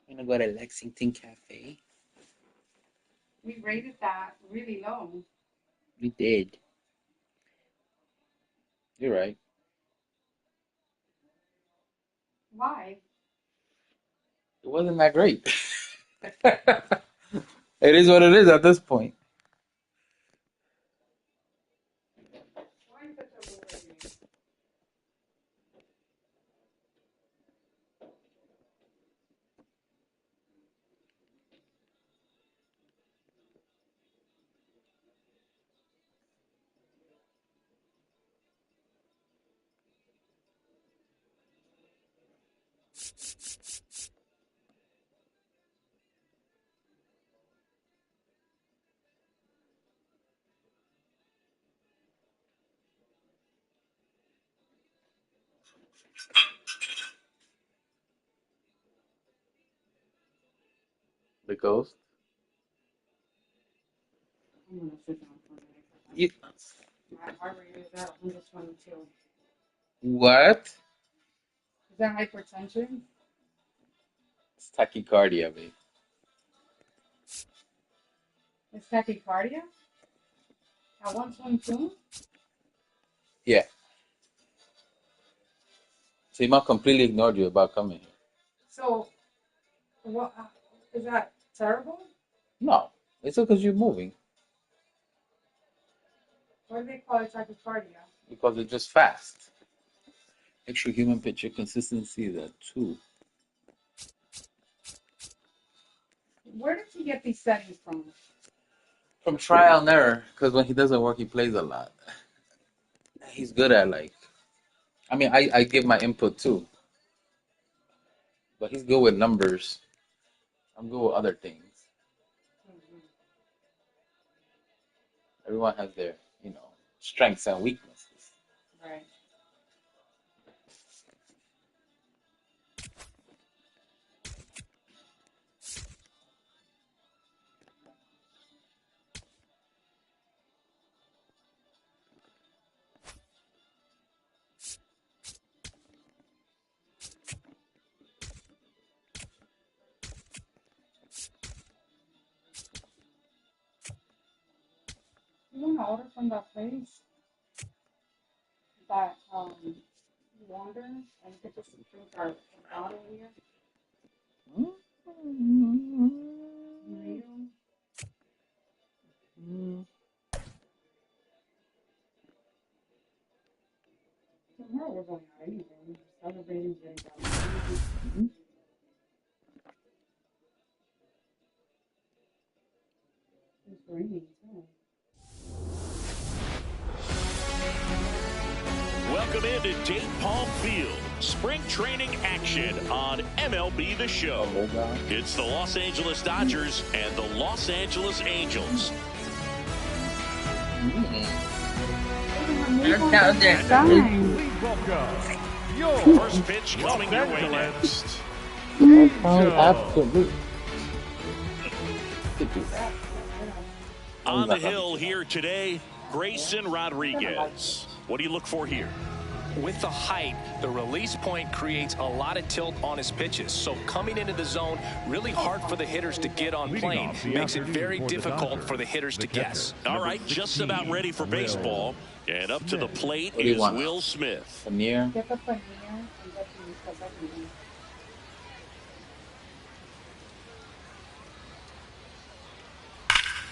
I'm gonna go to Lexington Cafe. We rated that really low. We did. You're right. Why? It wasn't that great. It is what it is at this point. Why such a low rating? The ghost. I'm gonna sit down for a minute. You, My heart rate is at 122. what? Is that hypertension? It's tachycardia, babe. It's tachycardia? At 122? Yeah. So Sima completely ignored you about coming here. So, what is that terrible? No, it's because you're moving. Why do they call it tachycardia? Because it's just fast. Extra human picture consistency is at 2. Where did he get these settings from? From trial and error, because when he doesn't work, he plays a lot. He's good at I mean, I give my input too, but he's good with numbers. I'm good with other things. Everyone has their, strengths and weaknesses. Right. You want to order from that place? That wander and get this drink our bottle here? Tomorrow we're going out anyway. We're celebrating getting down. It's raining too. Welcome into Dayton Palm Field. Spring training action on MLB The Show. It's the Los Angeles Dodgers and the Los Angeles Angels. First pitch coming your way next. Absolutely. On the hill here today, Grayson Rodriguez. What do you look for here? With the height, the release point creates a lot of tilt on his pitches. So coming into the zone, really hard for the hitters to get on plane. Makes it very difficult for the hitters to guess. All right, just about ready for baseball. And up to the plate is Will Smith. Paneer. Get the paneer and get the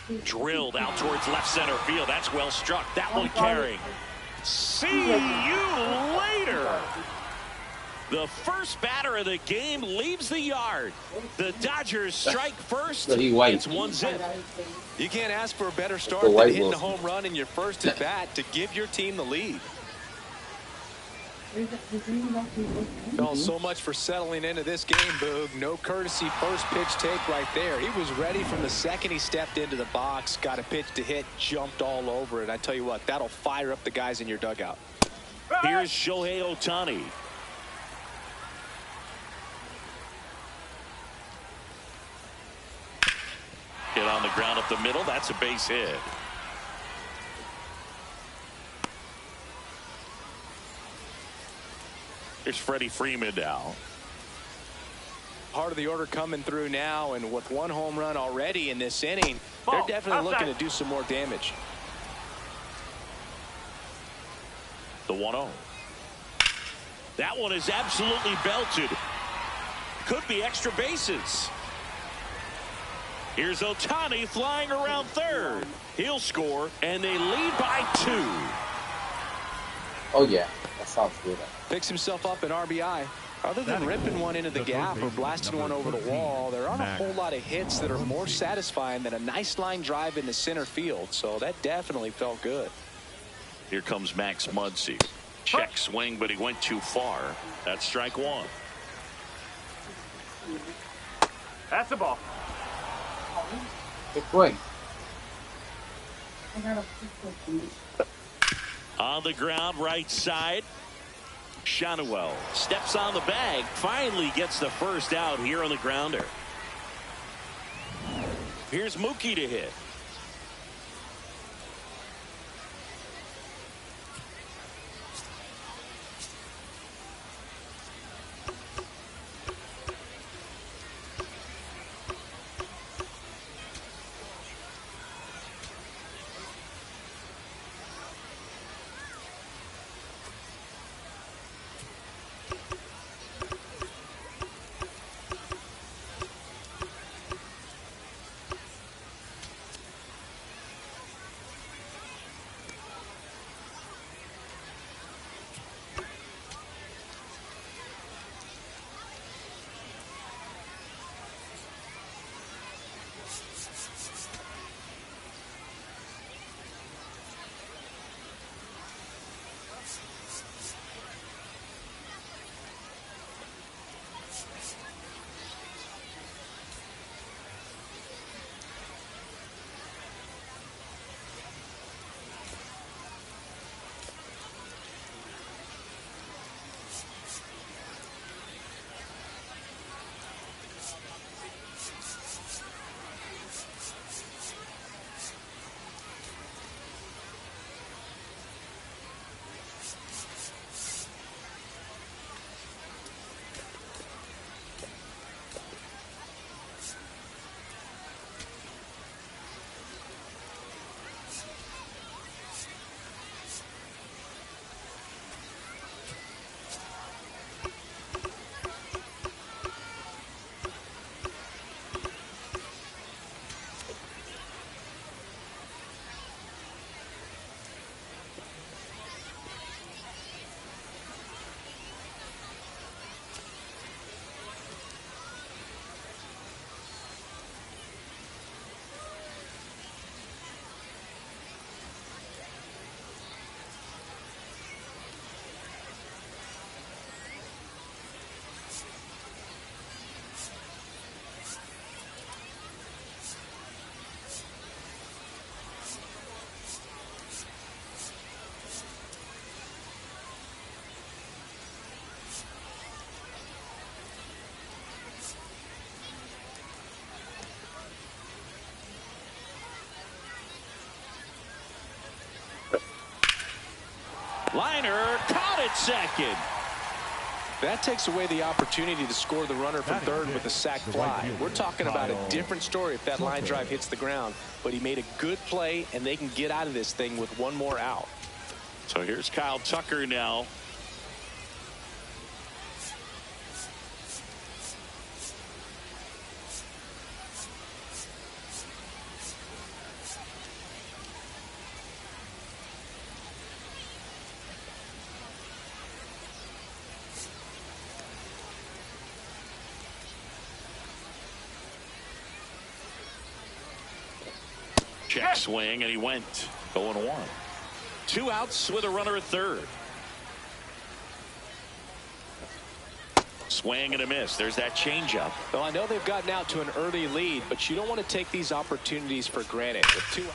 paneer. Drilled out towards left center field. That's well struck. That one carrying. See you later. The first batter of the game leaves the yard. The Dodgers strike first. It's 1-0. You can't ask for a better start than hitting a home run in your first at bat to give your team the lead. Well, so much for settling into this game, Boog. No courtesy first pitch take right there. He was ready from the second he stepped into the box, got a pitch to hit, jumped all over it. I tell you what, that'll fire up the guys in your dugout. Here's Shohei Ohtani. Hit on the ground up the middle. That's a base hit. Here's Freddie Freeman now. Part of the order coming through now, and with one home run already in this inning, they're definitely looking to do some more damage. The 1-0. That one is absolutely belted. Could be extra bases. Here's Ohtani flying around third. He'll score, and they lead by 2. Oh yeah, that sounds good. Picks himself up an RBI. Other than ripping one into the gap or blasting one over the wall, there aren't a whole lot of hits that are more satisfying than a nice line drive into center field. So that definitely felt good. Here comes Max Muncy. Check swing, but he went too far. That's strike 1. That's the ball. Good swing. On the ground, right side. Shanuel steps on the bag, finally gets the first out here on the grounder. Here's Mookie to hit. Liner caught at second. That takes away the opportunity to score the runner from third with a sac fly. We're talking about a different story if that line drive hits the ground. But he made a good play, and they can get out of this thing with one more out. So here's Kyle Tucker now. Check swing, and he went 0-1. 2 outs with a runner at third. Swing and a miss. There's that changeup. Well, I know they've gotten out to an early lead, but you don't want to take these opportunities for granted. With two.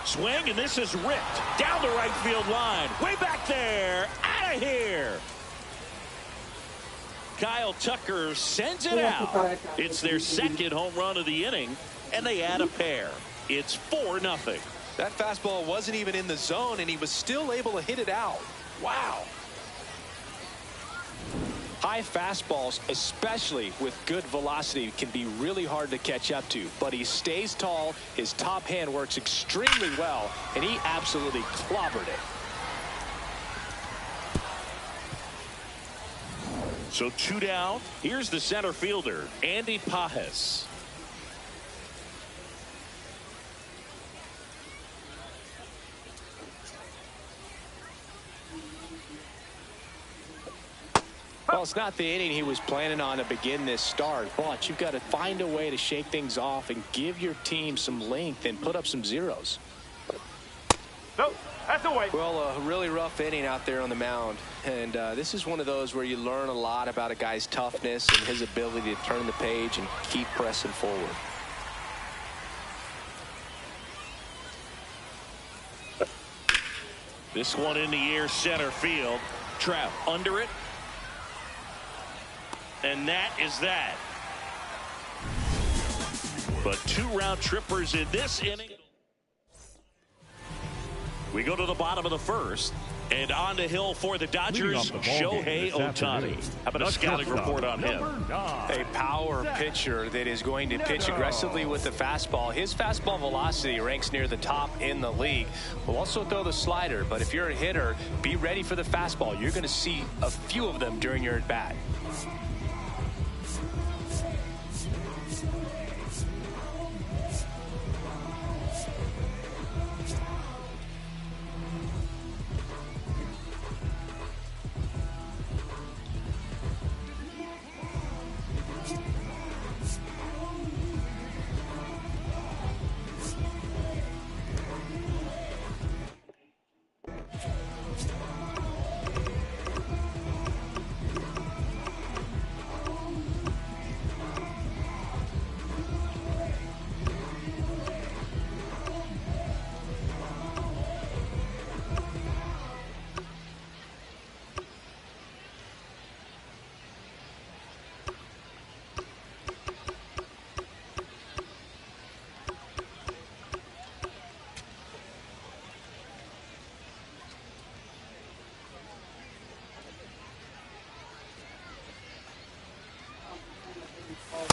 Swing, and this is ripped down the right field line. Way back there. Out of here. Kyle Tucker sends it out. It's their second home run of the inning, and they add a pair. It's 4-0. That fastball wasn't even in the zone, and he was still able to hit it out. Wow. High fastballs, especially with good velocity, can be really hard to catch up to. But he stays tall, his top hand works extremely well, and he absolutely clobbered it. So 2 down. Here's the center fielder, Andy Pajes. Well, it's not the inning he was planning on to begin this start, but you've got to find a way to shake things off and give your team some length and put up some zeros. Nope, that's away. Well, a really rough inning out there on the mound, and this is one of those where you learn a lot about a guy's toughness and his ability to turn the page and keep pressing forward. This one in the air, center field. Trout under it. And that is that. But 2 round trippers in this inning. We go to the bottom of the first. And on the hill for the Dodgers, Shohei Ohtani. How about a scouting report on him? A power pitcher that is going to pitch aggressively with the fastball. His fastball velocity ranks near the top in the league. Will also throw the slider, but if you're a hitter, be ready for the fastball. You're going to see a few of them during your at-bat.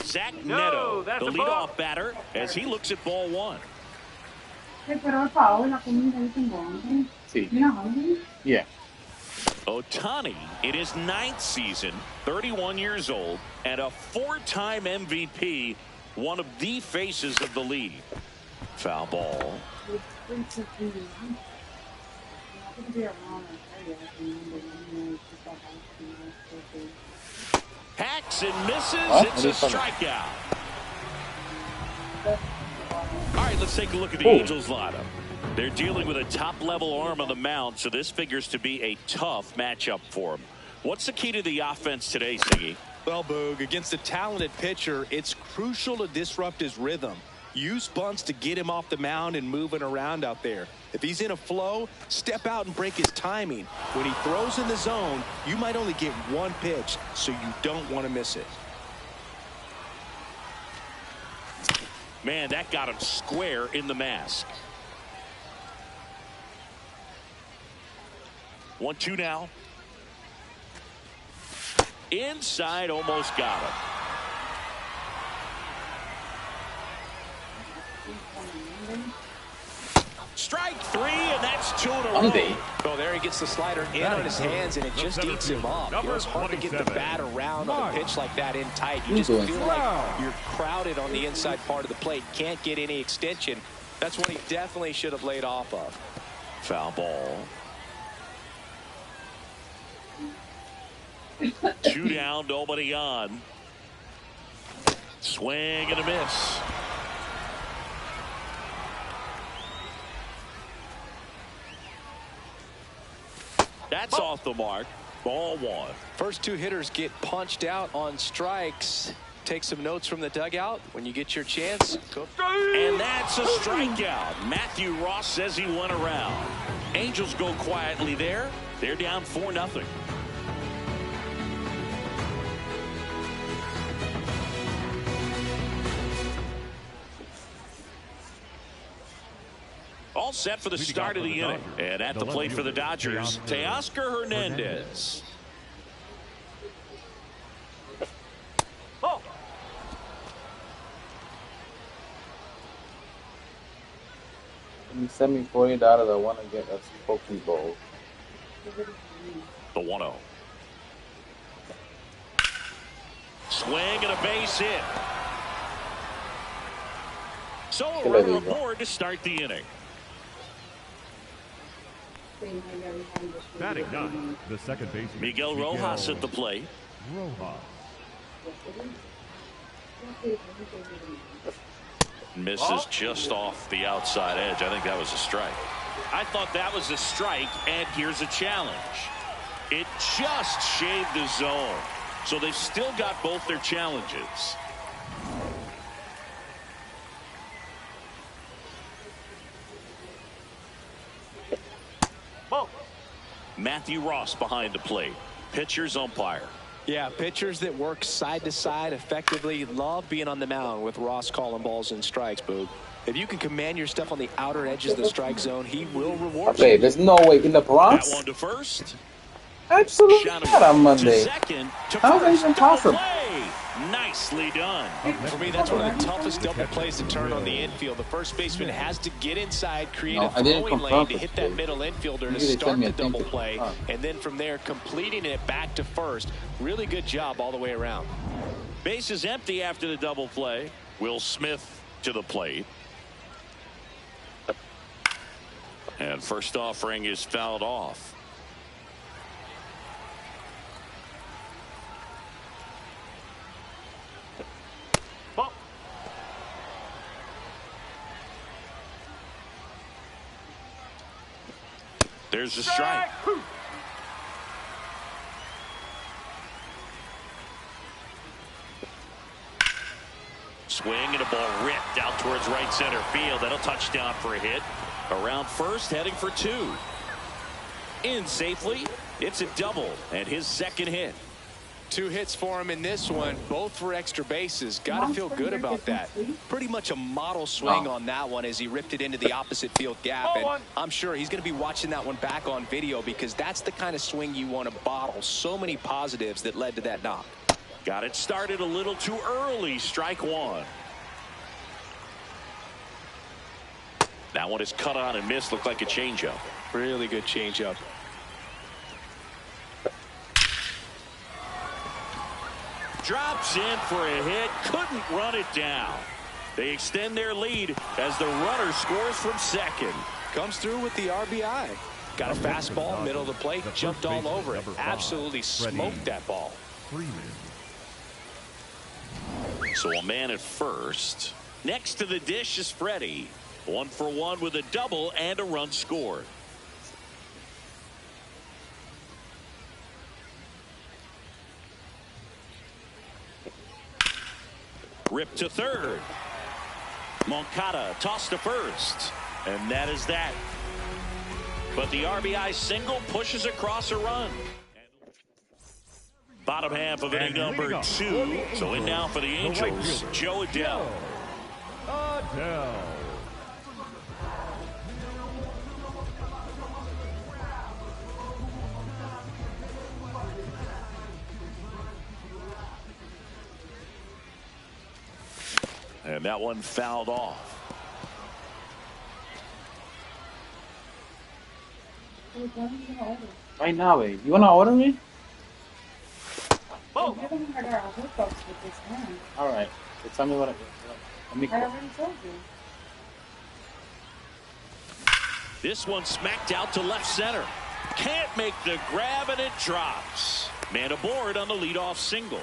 Zach Neto, the leadoff batter, as he looks at ball 1. Pero el foul la comida yo tengo hambre. Sí. You're not hungry? Yeah. Ohtani, in his 9th season, 31 years old, and a 4-time MVP, one of the faces of the league. Foul ball. Hacks and misses. It's a strikeout. All right, let's take a look at the Angels lineup. They're dealing with a top-level arm on the mound, so this figures to be a tough matchup for them. What's the key to the offense today, Siggy? Well, Boog, against a talented pitcher, it's crucial to disrupt his rhythm. Use bunts to get him off the mound and moving around out there. If he's in a flow, step out and break his timing. When he throws in the zone, you might only get one pitch, so you don't want to miss it. Man, that got him square in the mask. 1-2 now. Inside, almost got him. Strike 3, and that's 2 in a row. Oh, there he gets the slider in on his hands, and it just eats him up. You know, it's hard to get the bat around on a pitch like that in tight. You just feel like you're crowded on the inside part of the plate. Can't get any extension. That's what he definitely should have laid off of. Foul ball. 2 down, nobody on. Swing and a miss. That's off the mark. Ball one. First two hitters get punched out on strikes. Take some notes from the dugout when you get your chance. Go. And that's a strikeout. Matthew Ross says he went around. Angels go quietly there. They're down 4-0. All set for the start of the inning. And at the plate for the Dodgers, Teoscar Hernandez. Oh. Can you send me $40? I want to get a Poke Bowl. The 1-0. Swing and a base hit. So a runner aboard to start the inning. Batting nine, the second baseman. Miguel Rojas at the plate. Rojas. Misses just off the outside edge. I think that was a strike. I thought that was a strike, and here's a challenge. It just shaved the zone. So they've still got both their challenges. Ball. Matthew Ross behind the plate. Pitcher's umpire. Yeah, pitchers that work side to side effectively love being on the mound with Ross calling balls and strikes, Boog. If you can command your stuff on the outer edges of the strike zone, he will reward you. Okay, there's no way in the Bronx. That one to first. Absolutely not on Monday. To second, to How is that first, even double possible? play. Nicely done. For me, that's one of the toughest double plays to turn on the infield. The first baseman has to get inside, create a throwing lane to hit that middle infielder to start the double play, and then from there completing it back to first. Really good job all the way around. Base is empty after the double play. Will Smith to the plate. And first offering is fouled off. Ball. There's a strike. Swing and a ball ripped out towards right center field. That'll touch down for a hit. Around first, heading for two. In safely. It's a double and his second hit. 2 hits for him in this one, both for extra bases. Got to feel good about that. Pretty much a model swing on that one as he ripped it into the opposite field gap. And I'm sure he's going to be watching that one back on video because that's the kind of swing you want to bottle. So many positives that led to that knock. Got it started a little too early. Strike one. That one is cut on and missed. Looked like a changeup. Really good changeup. Drops in for a hit. Couldn't run it down. They extend their lead as the runner scores from second. Comes through with the RBI. Got a fastball, middle of the plate, jumped all over it. Absolutely smoked that ball. So a man at first. Next to the dish is Freddie. 1 for 1 with a double and a run scored. Rip to third. Moncada tossed to first. And that is that. But the RBI single pushes across a run. Bottom half of inning number 2. So in now for the Angels, Joe Adell. And that one fouled off. Right now, babe. You want to order me? Oh, give him our hookups with this man. All right. So tell me what let me I already told you. This one smacked out to left center. Can't make the grab, and it drops. Man aboard on the leadoff single.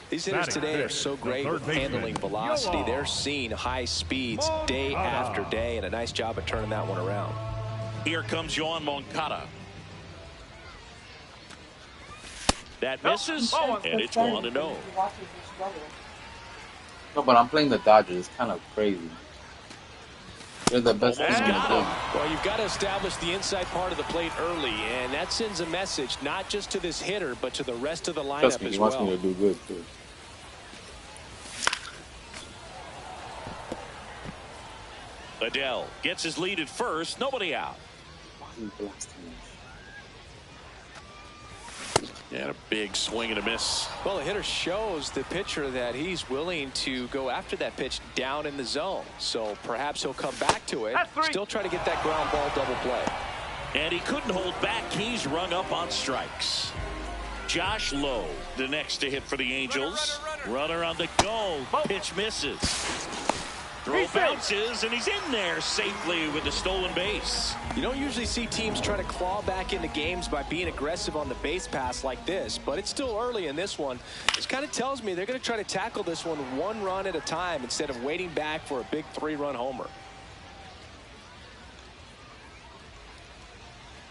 These hitters today are so great with handling velocity. They're seeing high speeds day after day, and a nice job of turning that one around. Here comes Yoan Moncada. That misses, and it's 1-0. No, but I'm playing the Dodgers. It's kind of crazy. They're the best team in the game. Well, you've got to establish the inside part of the plate early, and that sends a message not just to this hitter, but to the rest of the lineup Trust me, as he well. wants me to do good, too. Adele gets his lead at first. Nobody out. And a big swing and a miss. Well, the hitter shows the pitcher that he's willing to go after that pitch down in the zone. So perhaps he'll come back to it. Still try to get that ground ball double play. And he couldn't hold back. He's rung up on strikes. Josh Lowe, the next to hit for the Angels. Runner on the go. Pitch misses. Throw bounces, and he's in there safely with the stolen base. You don't usually see teams try to claw back into games by being aggressive on the base pass like this, but it's still early in this one. This kind of tells me they're going to try to tackle this one run at a time instead of waiting back for a big 3-run homer.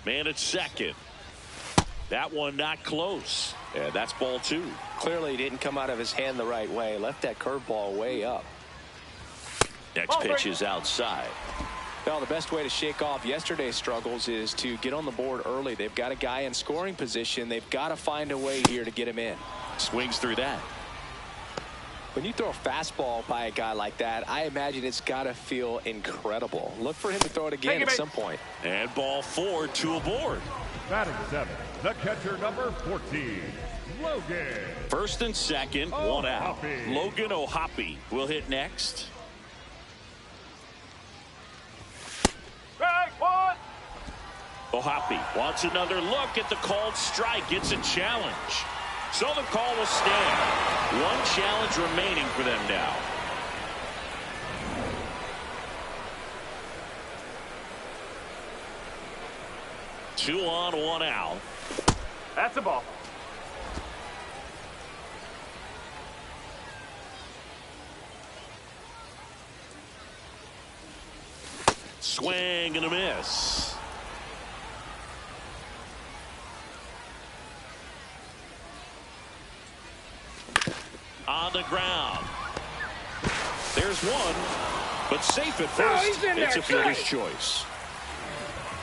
Man at second. That one not close. And that's ball 2. Clearly didn't come out of his hand the right way. Left that curveball way up. Next pitch is outside. Well, the best way to shake off yesterday's struggles is to get on the board early. They've got a guy in scoring position. They've got to find a way here to get him in. Swings through that. When you throw a fastball by a guy like that, I imagine it's got to feel incredible. Look for him to throw it again at some point. And ball 4, 2 aboard. Batting 7, the catcher number 14, Logan. First and second, one out. Logan O'Hoppe will hit next. O'Hoppe wants another look at the called strike. It's a challenge. So the call will stand. One challenge remaining for them now. Two on, one out. That's a ball. Swing and a miss. On the ground. There's one, but safe at first. It's a fielder's choice.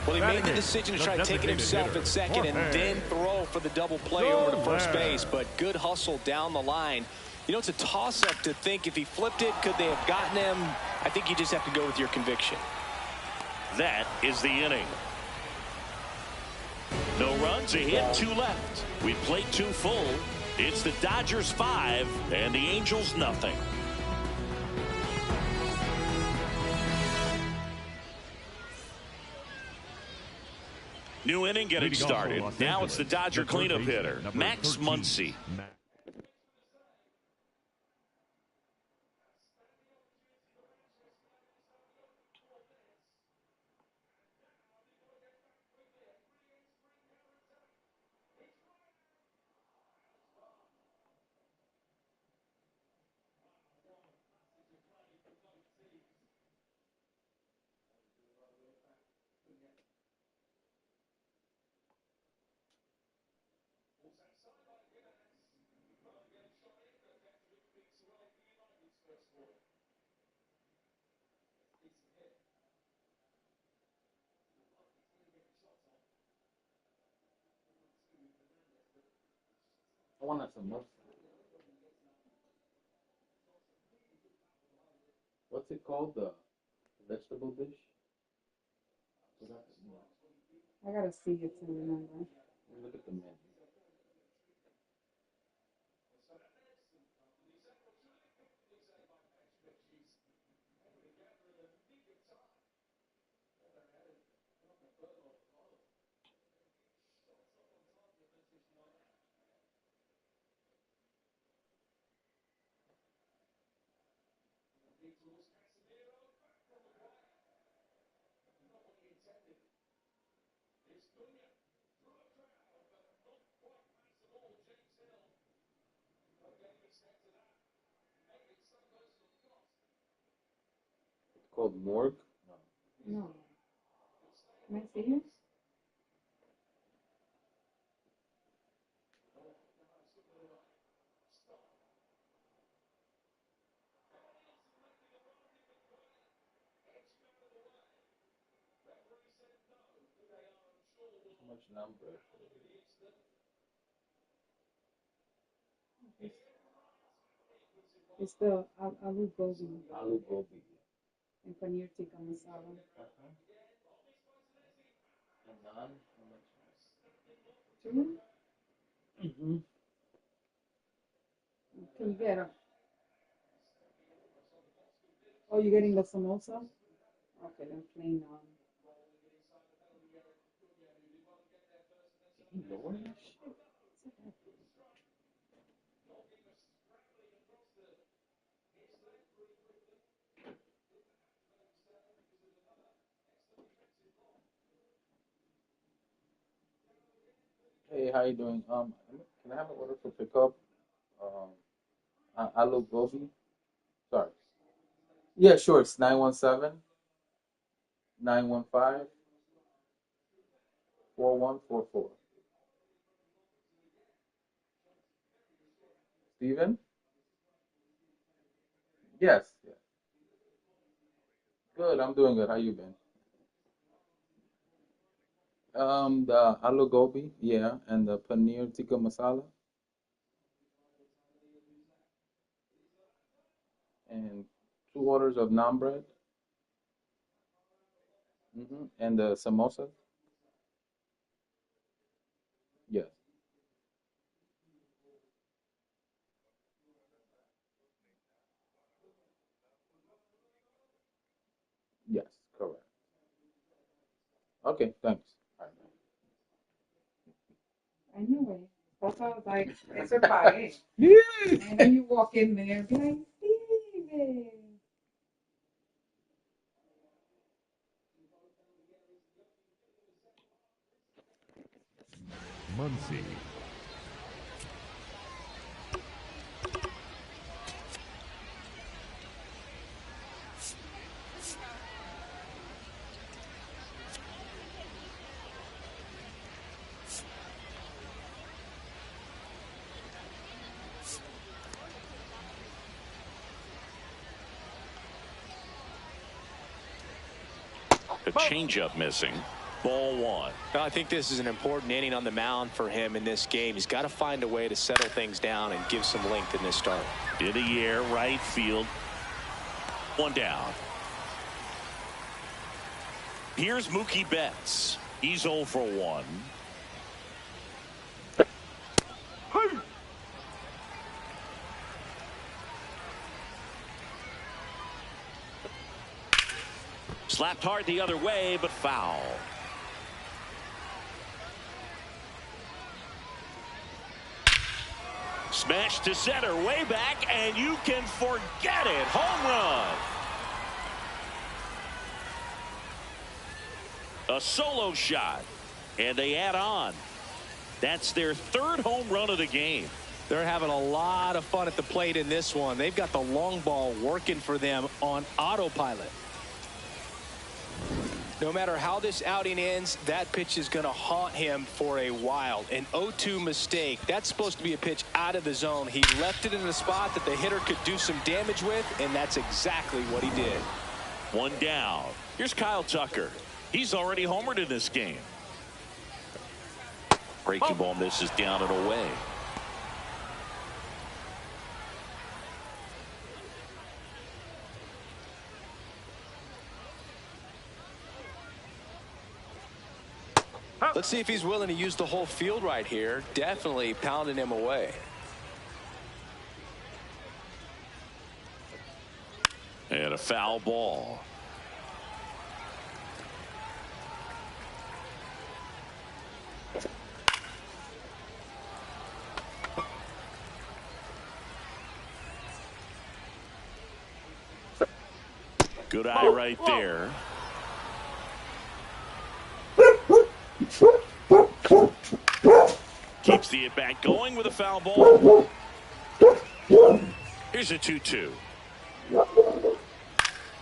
Well, he made the decision to try taking himself at second and then throw for the double play over to first base, but good hustle down the line. You know, it's a toss-up to think if he flipped it, could they have gotten him? I think you just have to go with your conviction. That is the inning. No runs, a hit, 2 left. We played 2 full. It's the Dodgers 5 and the Angels nothing. New inning getting started. Now it's the Dodger cleanup hitter, Max Muncy. I want some more. What's it called? The vegetable dish? I gotta see it to remember. Look at the menu. It's called morgue? No. Can I see it? much number? It's the aloo gobi Aloo gobi. and paneer tikka masala. And naan? How much? Two? Mm-hmm. Can you get a? Oh, you're getting the samosa? Okay, then plain naan. Lower that shit? Hey, how you doing? Can I have an order for pickup? Um, aloo gobi. Sorry. Yeah, sure. It's 917-915-4144. Steven? Yes. Yeah. Good. I'm doing good. How you been? The aloo gobi, yeah, and the paneer tikka masala, and 2 orders of naan bread, and the samosa. Yes. Yes. Correct. Okay. Thanks. All I knew it. That's why I was like, it's a pie. right. And then you walk in there and be like, Steven. Muncie. A changeup missing. Ball one. Well, I think this is an important inning on the mound for him in this game. He's got to find a way to settle things down and give some length in this start. In the air, right field. One down. Here's Mookie Betts. He's 0 for 1. Slapped hard the other way, but foul. Smash to center, way back, and you can forget it. Home run. A solo shot, and they add on. That's their 3rd home run of the game. They're having a lot of fun at the plate in this one. They've got the long ball working for them on autopilot. No matter how this outing ends, that pitch is going to haunt him for a while. An 0-2 mistake. That's supposed to be a pitch out of the zone. He left it in a spot that the hitter could do some damage with, and that's exactly what he did. One down. Here's Kyle Tucker. He's already homered in this game. Breaking ball misses down and away. Let's see if he's willing to use the whole field right here. Definitely pounding him away. And a foul ball. Good eye right there. Keeps the at-bat going with a foul ball. Here's a 2-2.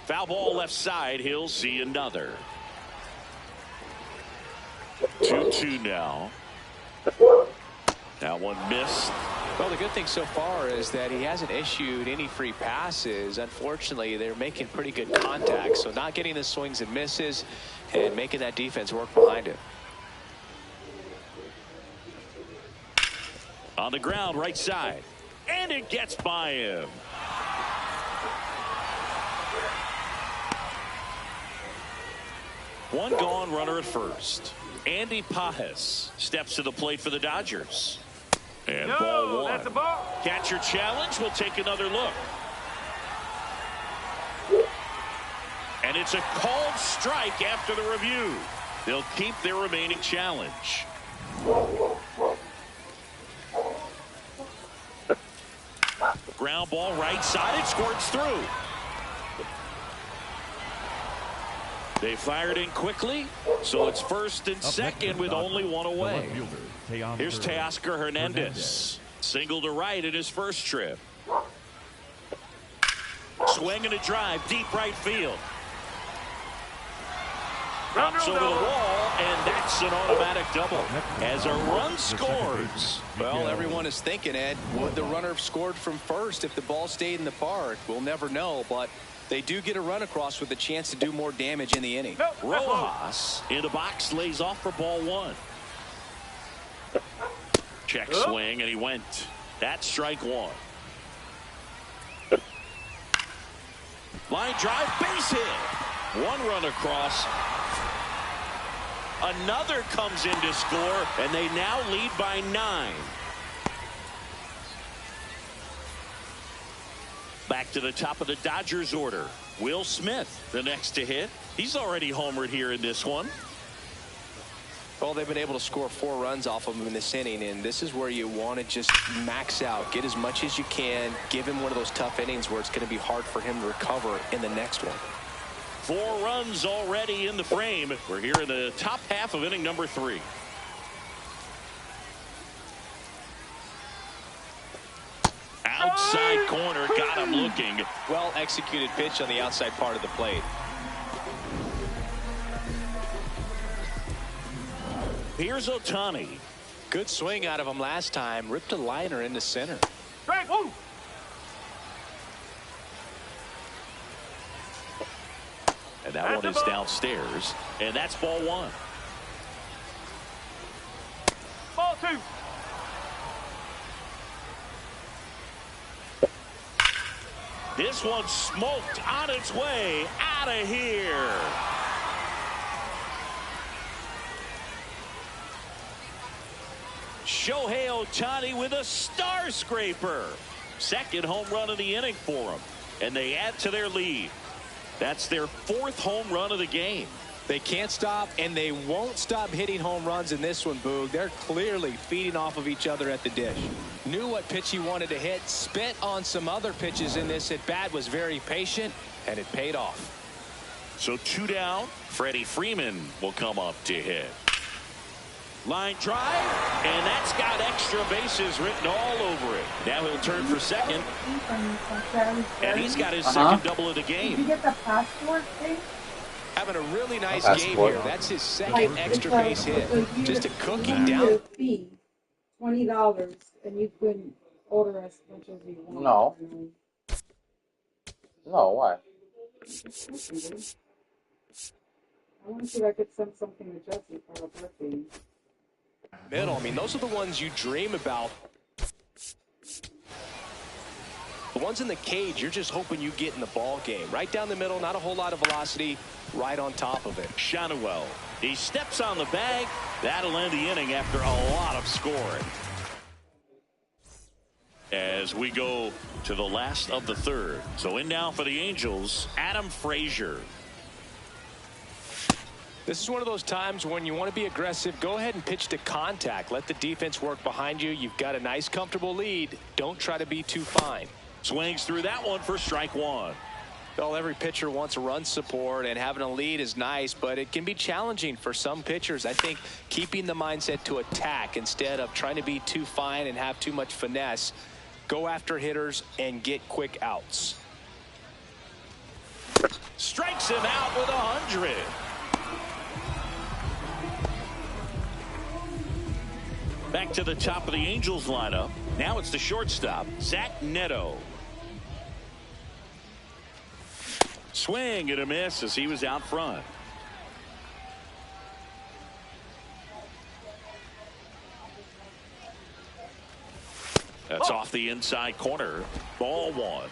Foul ball left side. He'll see another. 2-2 now. That one missed. Well, the good thing so far is that he hasn't issued any free passes. Unfortunately, they're making pretty good contact, so not getting the swings and misses and making that defense work behind him. On the ground, right side. And it gets by him. One gone, runner at first. Andy Pajes steps to the plate for the Dodgers. And ball one. That's a ball. Catcher challenge. We'll take another look. And it's a called strike after the review. They'll keep their remaining challenge. Ground ball right side. It squirts through. They fired in quickly, so it's first and second with only one away. Here's Teoscar Hernandez. Single to right in his first trip. Swing and a drive, deep right field. Pops over the wall, and that's an automatic double as a run scores. Well, everyone is thinking, Ed, would the runner have scored from first if the ball stayed in the park? We'll never know, but they do get a run across with a chance to do more damage in the inning. Rojas in the box lays off for ball one. Check swing, and he went. That's strike one. Line drive, base hit. One run across. Another comes in to score, and they now lead by 9. Back to the top of the Dodgers order. Will Smith, the next to hit. He's already homered here in this one. Well, they've been able to score 4 runs off of him in this inning, and this is where you want to just max out, get as much as you can, give him one of those tough innings where it's going to be hard for him to recover in the next one. 4 runs already in the frame. We're here in the top half of inning number 3. Outside corner, got him looking. Well executed pitch on the outside part of the plate. Here's Ohtani. Good swing out of him last time. Ripped a liner into center. Strike one. And that one is downstairs. And that's ball one. Ball two. This one smoked on its way out of here. Shohei Ohtani with a star scraper. Second home run of the inning for him. And they add to their lead. That's their 4th home run of the game. They can't stop, and they won't stop hitting home runs in this one, Boog. They're clearly feeding off of each other at the dish. Knew what pitch he wanted to hit, spit on some other pitches in this at-bat, was very patient, and it paid off. So 2 down. Freddie Freeman will come up to hit. Line drive, and that's got extra bases written all over it. Now he'll turn for second, and he's got his second double of the game. Did you get the passport thing? Having a really nice game here. That's his second extra base hit. Just a cookie down. Fee, $20, and you can order as much as you want. No. No, why? I want to see if I could send something to Jesse for her birthday. Middle, I mean, those are the ones you dream about. The ones in the cage, you're just hoping you get in the ball game. Right down the middle, not a whole lot of velocity, right on top of it. Shanuel, he steps on the bag. That'll end the inning after a lot of scoring. As we go to the last of the third. So in now for the Angels, Adam Frazier. This is one of those times when you want to be aggressive. Go ahead and pitch to contact. Let the defense work behind you. You've got a nice, comfortable lead. Don't try to be too fine. Swings through that one for strike one. Well, every pitcher wants a run support, and having a lead is nice, but it can be challenging for some pitchers. I think keeping the mindset to attack instead of trying to be too fine and have too much finesse. Go after hitters and get quick outs. Strikes him out with 100. Back to the top of the Angels lineup. Now it's the shortstop, Zach Neto. Swing and a miss as he was out front. off the inside corner. Ball one.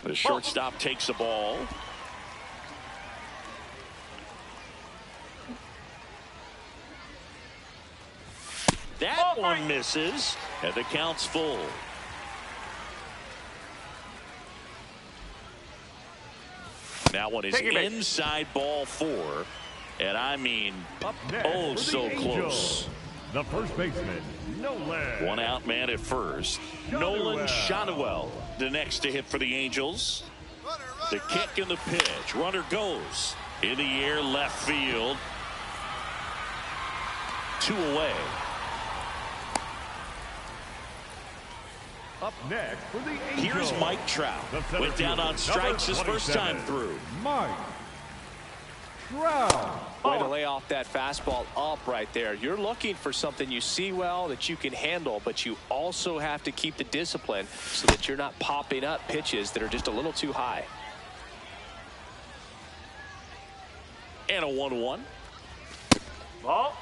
The shortstop takes the ball. That one misses, and the count's full. That one is inside ball four, and I mean, oh, so close. The first baseman, Nolan. One out man at first. Nolan Shotwell, the next to hit for the Angels. The kick and the pitch. Runner goes in the air, left field. 2 away. Up next for the Angels. Here's Mike Trout. Went down on strikes his first time through. Mike Trout. Way to lay off that fastball up right there. You're looking for something you see well that you can handle, but you also have to keep the discipline so that you're not popping up pitches that are just a little too high. And a 1-1. Ball.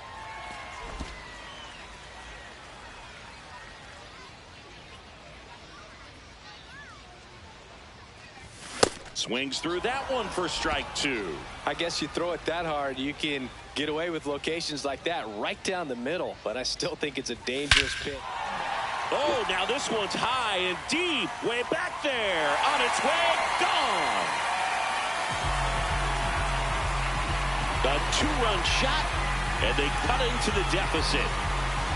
Swings through that one for strike 2. I guess you throw it that hard, you can get away with locations like that right down the middle, but I still think it's a dangerous pitch. Oh, now this one's high and deep, way back there, on its way, gone. A 2-run shot, and they cut into the deficit.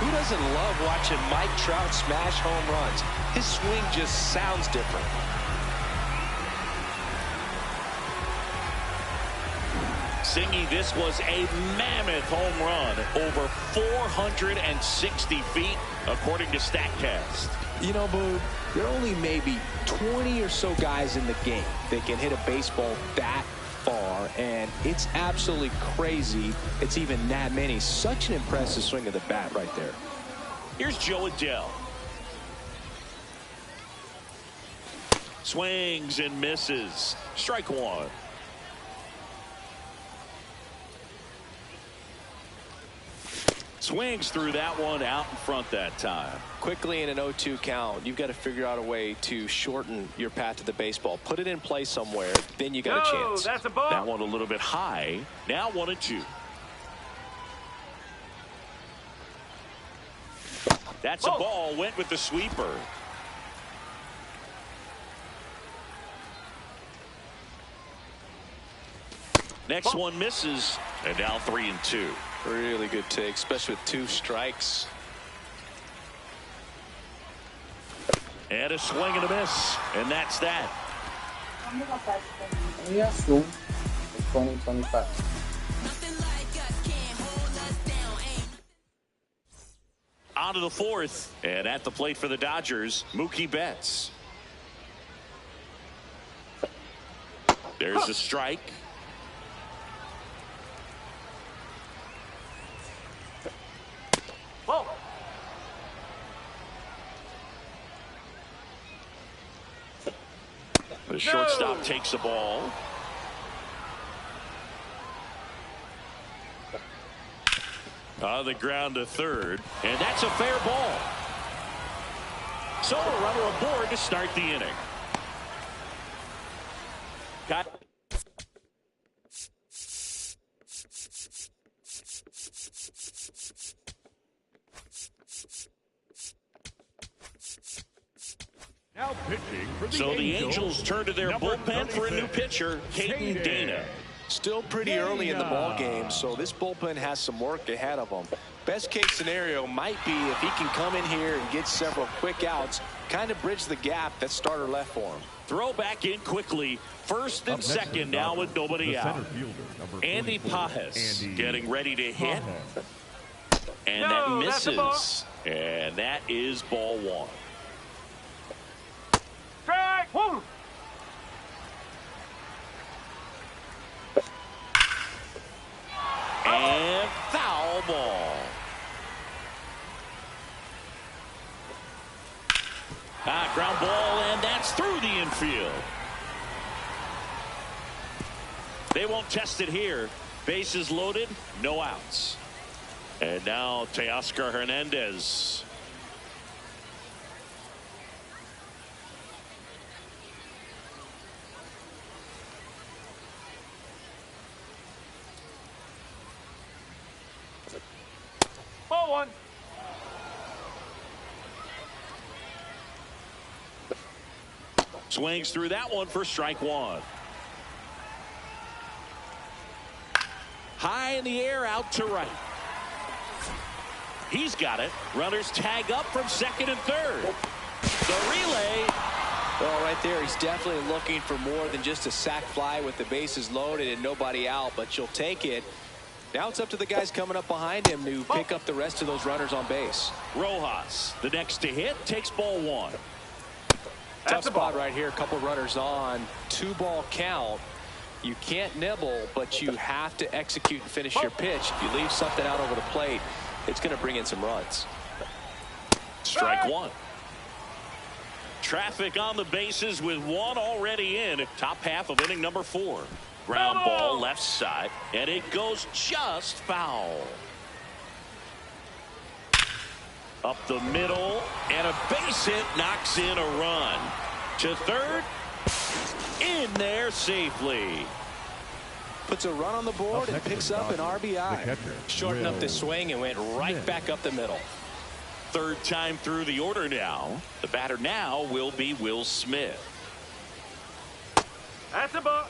Who doesn't love watching Mike Trout smash home runs? His swing just sounds different. Singy, this was a mammoth home run, over 460 feet, according to StatCast. You know, Boog, there are only maybe 20 or so guys in the game that can hit a baseball that far, and it's absolutely crazy it's even that many. Such an impressive swing of the bat right there. Here's Joe Adele. Swings and misses. Strike 1. Swings through that one, out in front that time. Quickly in an 0-2 count, you've got to figure out a way to shorten your path to the baseball. Put it in play somewhere, then you got a chance. That's a ball. That one a little bit high. Now 1-2. That's a ball. Went with the sweeper. Next one misses, and now 3-2. Really good take, especially with 2 strikes. And a swing and a miss, and that's that. Yes, 2025. On to the 4th, and at the plate for the Dodgers, Mookie Betts. There's a strike. Ball. The shortstop takes the ball. On the ground to third, and that's a fair ball. So a runner aboard to start the inning. Now pitching for the So the Angels, Angels turn to their number bullpen for a new 36, pitcher, Caden Dana. Still pretty early in the ball game, so this bullpen has some work ahead of them. Best case scenario might be if he can come in here and get several quick outs, kind of bridge the gap that starter left for him. Throw back in quickly. First and second now with nobody out. Andy Pajes getting ready to hit. And that misses. And that is ball 1. Strike 1. And foul ball. Ground ball, and that's through the infield. They won't test it here. Bases loaded, no outs. And now Teoscar Hernandez. Ball one. Swings through that one for strike one. High in the air, out to right. He's got it. Runners tag up from second and third. The relay. Well, right there, he's definitely looking for more than just a sac fly with the bases loaded and nobody out, but you'll take it. Now it's up to the guys coming up behind him to pick up the rest of those runners on base. Rojas, the next to hit, takes ball one. Tough spot right here. A couple runners on. 2-ball count. You can't nibble, but you have to execute and finish your pitch. If you leave something out over the plate, it's going to bring in some runs. Strike one. Traffic on the bases with one already in. Top half of inning number 4. Ground ball left side, and it goes just foul. Up the middle, and a base hit knocks in a run. To third, in there safely. Puts a run on the board and picks up an RBI. Shortened up the swing and went right back up the middle. Third time through the order now. The batter now will be Will Smith. That's a ball.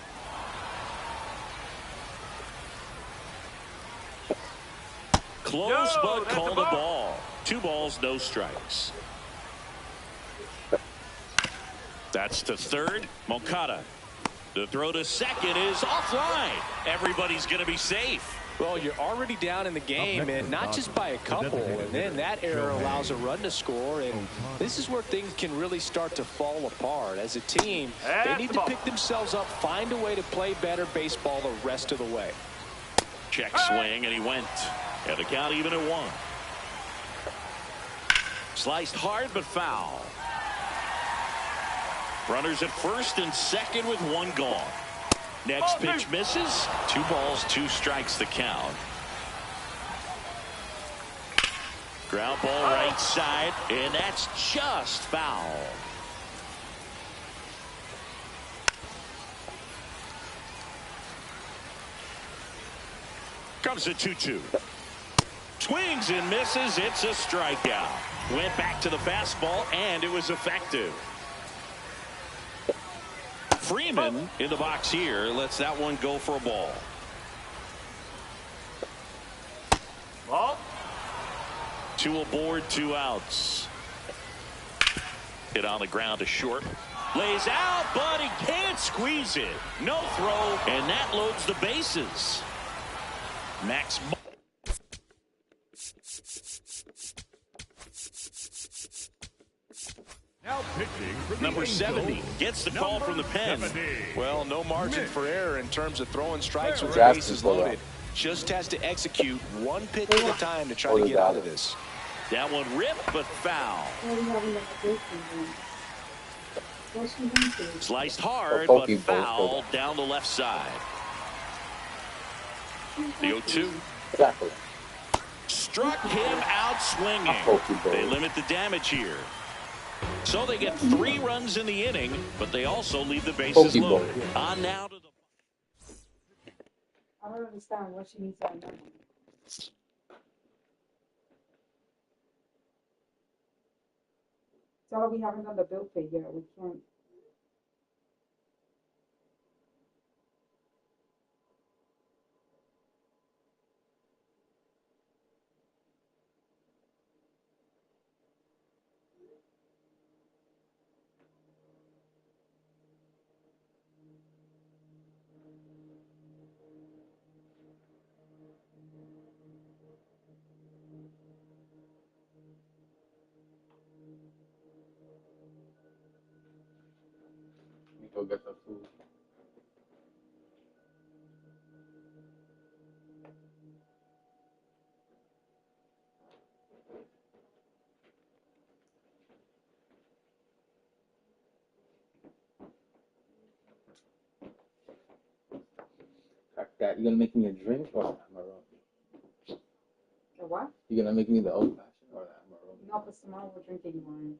Close, but called a ball. 2 balls, no strikes. That's to third. Moncada. The throw to second is offline. Everybody's going to be safe. Well, you're already down in the game, and not just by a couple, and then that error allows a run to score, and this is where things can really start to fall apart. As a team, they need to pick themselves up, find a way to play better baseball the rest of the way. Check swing, and he went. And the count even at 1. Sliced hard, but foul. Runners at first and second with 1 gone. Next pitch misses. 2 balls, 2 strikes the count. Ground ball right side, and that's just foul. Comes a 2-2. Swings and misses. It's a strikeout. Went back to the fastball, and it was effective. Freeman in the box here lets that one go for a ball. Ball. 2 aboard, 2 outs. Hit on the ground to short. Lays out, but he can't squeeze it. No throw, and that loads the bases. Max. Now pitching for the Number Angels, 70 gets the call from the pen. 70. Well, no margin for error in terms of throwing strikes with the Jackson bases for that. loaded. Just has to execute 1 pitch at a time to try to get out of this. That one ripped, but foul. Sliced hard, but foul down the left side. The 0-2. Exactly. Struck him out swinging. They limit the damage here. So they get 3 runs in the inning, but they also leave the bases loaded. On now to the. I don't understand what she needs on that. Tell her we haven't done the bill pay yet. We can't. Let me go get the food. That you gonna make me a drink or Amarone? The what? You gonna make me the old fashioned or the Amarone? No, because tomorrow we're drinking wine.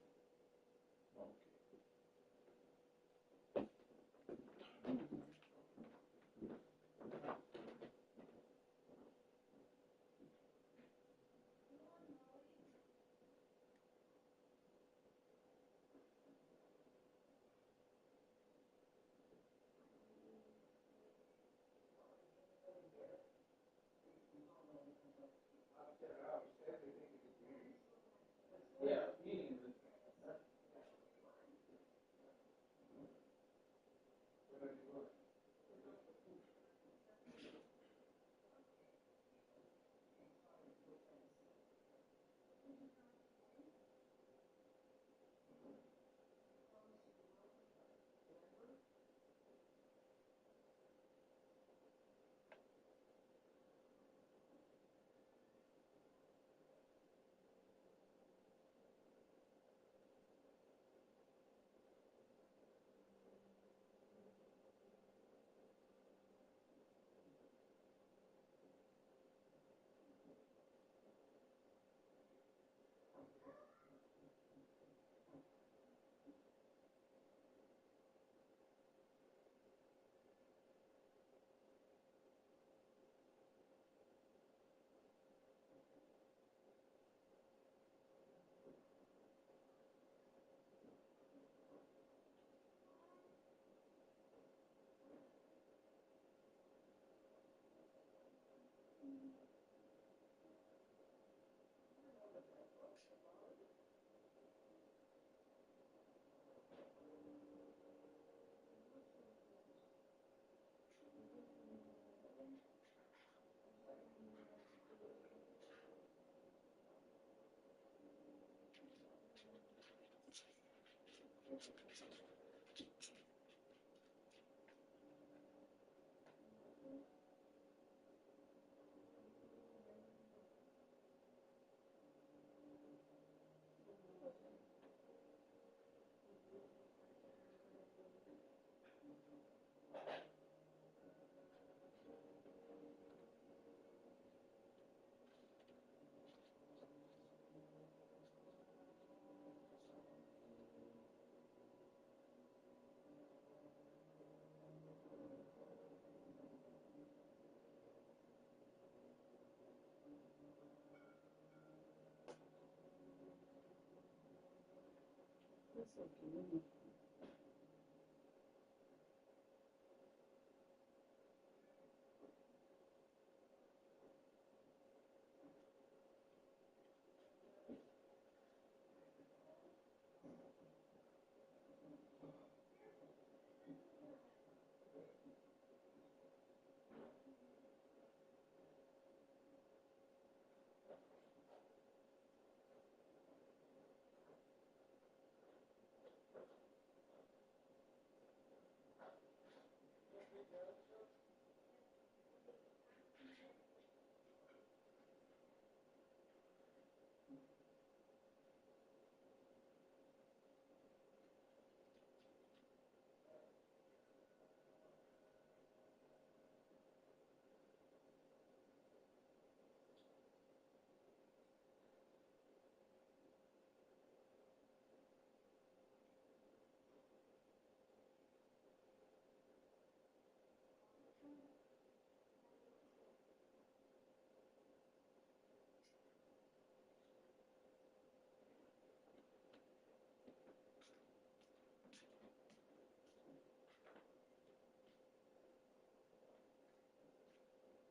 That's so cute.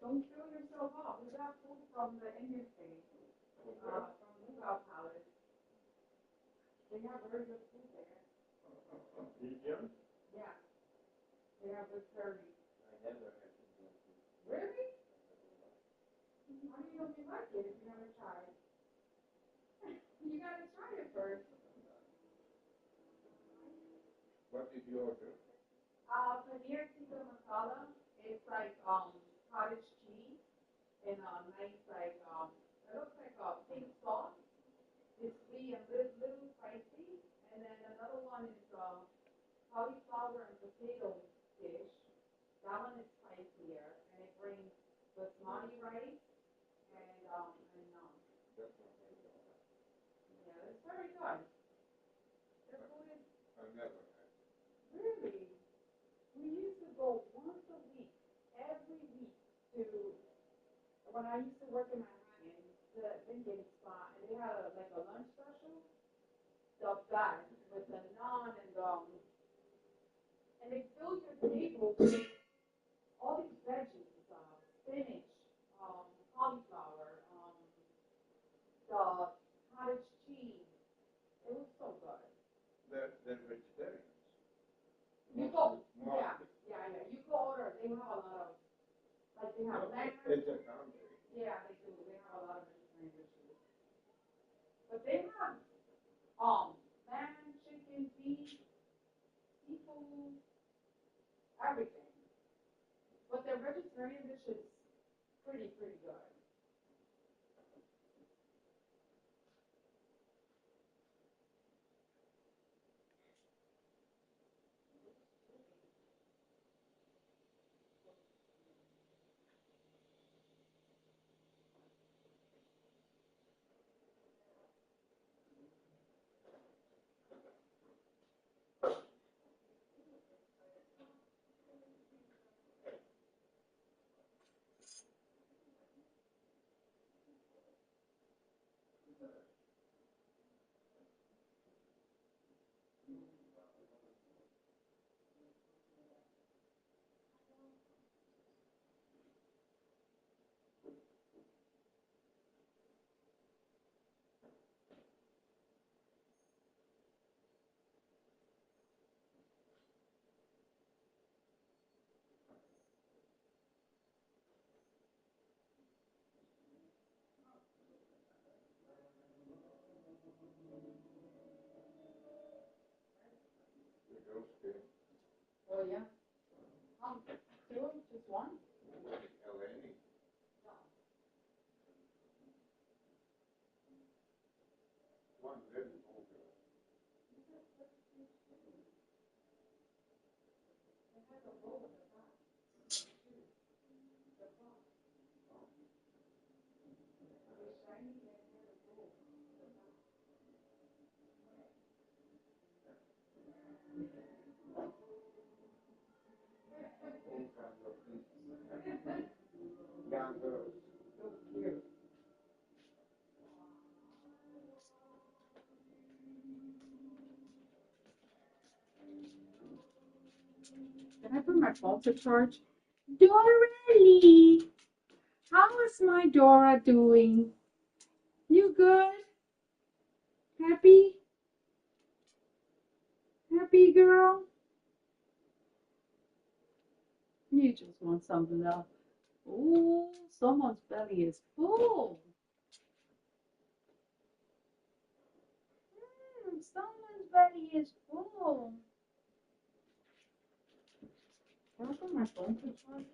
Don't kill yourself off. We got food from the Indian thing, from Lugar Palace. They have very good food there. Indian? Yeah, they have good curry. Really? How do you know if you like it if you never tried? You gotta try it first. What did you order? Paneer tikka masala. It's like cottage cheese and nice it looks like a pink sauce. It's sweet and little spicy. And then another one is cauliflower and potato dish. That one is spicier and it bring basmati rice and That's not very good. yeah, it's very good. Their food is I never had. really. We used to go once a week, every week to when I used to work in Manhattan, the Indian spot, and they had like a lunch special, the best with the naan and they fill your table with all these veggies, spinach, cauliflower, the cottage cheese. It was so good. They're vegetarians. You go, Mostly. yeah. You go order. They have a lot of, like they have lamb. It's a country. Yeah, they do. They have a lot of vegetarian dishes. But they have lamb, chicken, beef, seafood, everything. But their vegetarian dish is pretty good. The girls came. Oh yeah. Two, just one. Eleni. One very old girl. All kinds of things. Young girls. So cute. Can I put my phone to charge? Doralee, how is my Dora doing? You good? Happy? Happy girl? You just want something else. Ooh, someone's belly is full. Someone's belly is full. Can I put my phone to charge?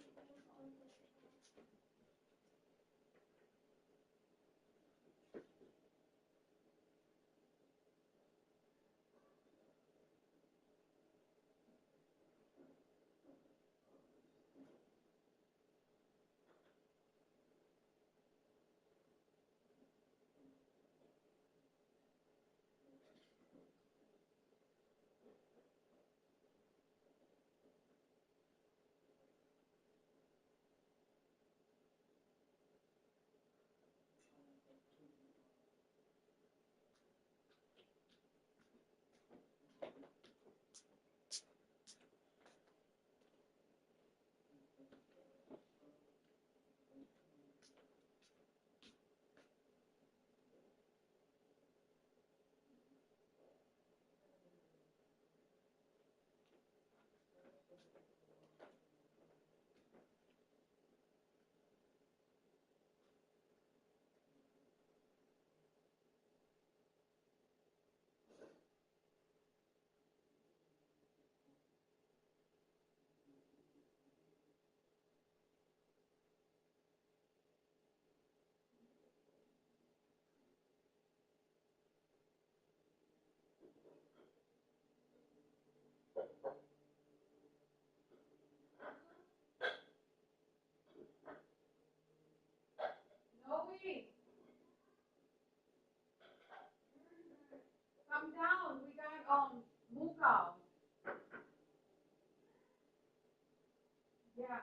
Yeah.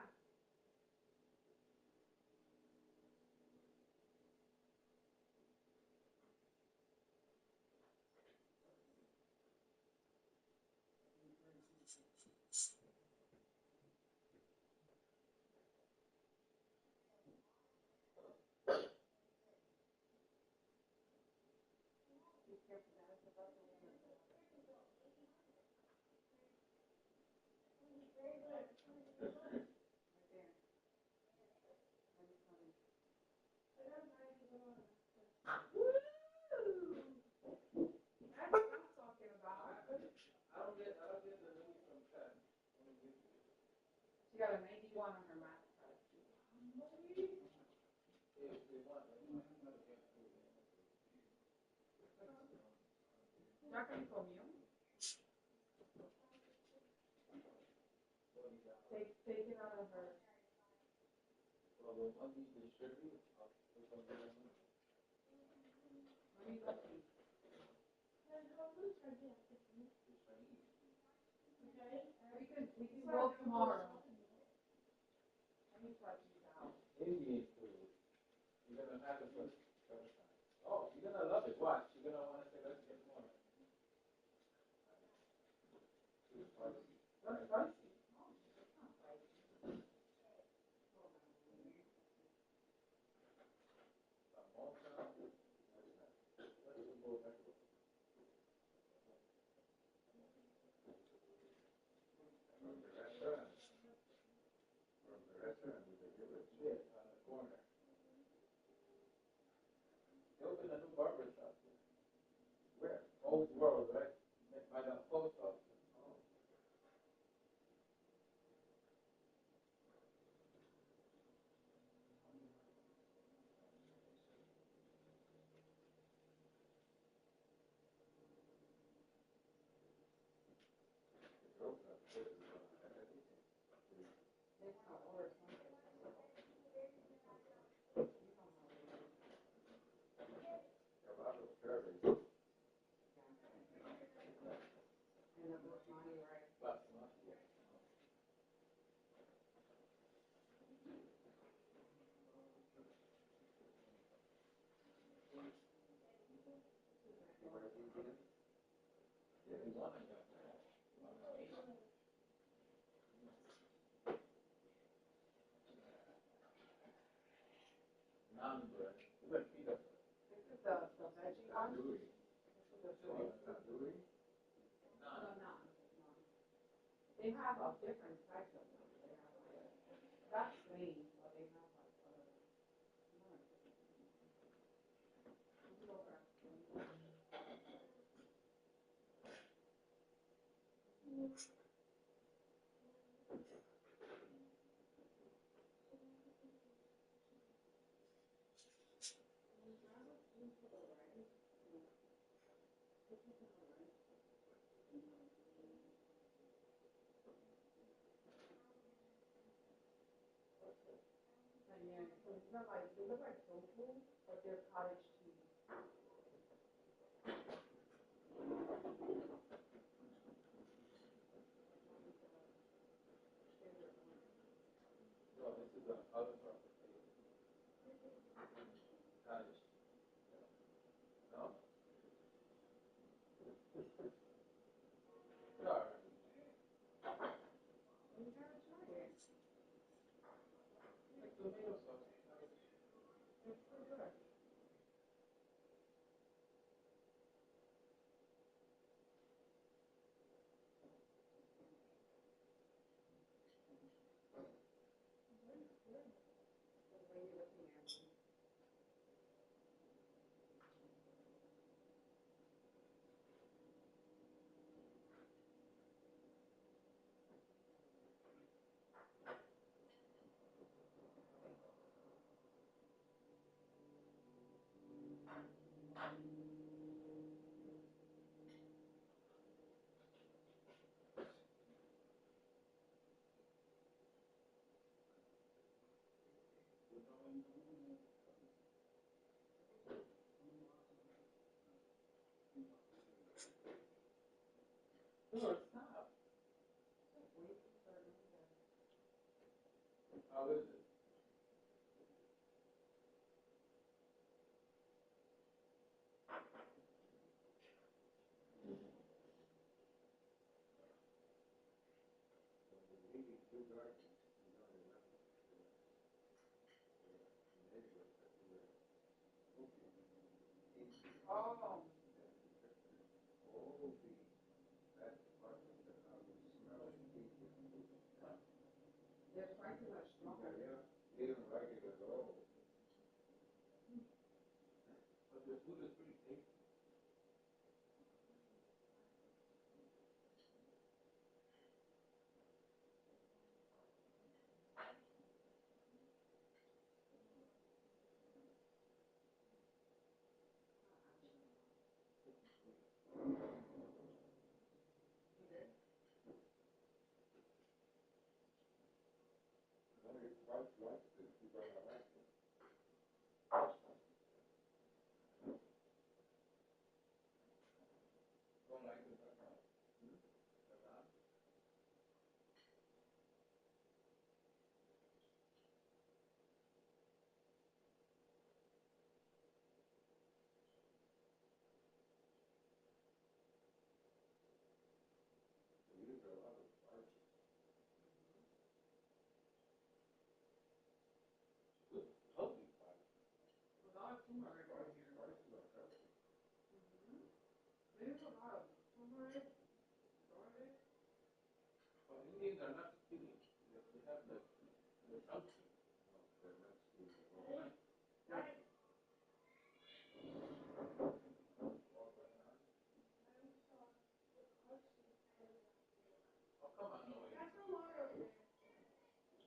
That's what I'm talking about. She got a 91 on her math test. Jacqueline comió. Take it out of her. Let me go see. We can go tomorrow. Let me try these out. Indian food. You're gonna have to put. Oh, you're gonna love it. Watch. You're gonna want to say, let's get more. That's spicy. They opened a new barber shop. Where? Old World, right? By the post office. Naan bread. It's like pita. This is the veggie one. This is the Naan. no. They have a different type of them. They have like that's plain, but they have like other. And yeah, so it's not like they look like tofu, but they're cottage cheese. No, this is the other part. Cottage. No? Sure. You gotta try it. Like tomato sauce. It's so good. The way you're looking at me. Sure, stop. Just wait for them to. How is it? Oh, they're quite much stronger. He didn't like it at all. But the food is pretty tasty. Only his wife likes it. He doesn't like it. Don't like it that much. He eats a lot of spices. Good, healthy spice. A lot of turmeric over here. Spices are healthy. There's a lot of turmeric, garlic. But Indians are not skinny. They have like the chunky. They're not sweet at all. Oh, come on, no. That's a lot of it.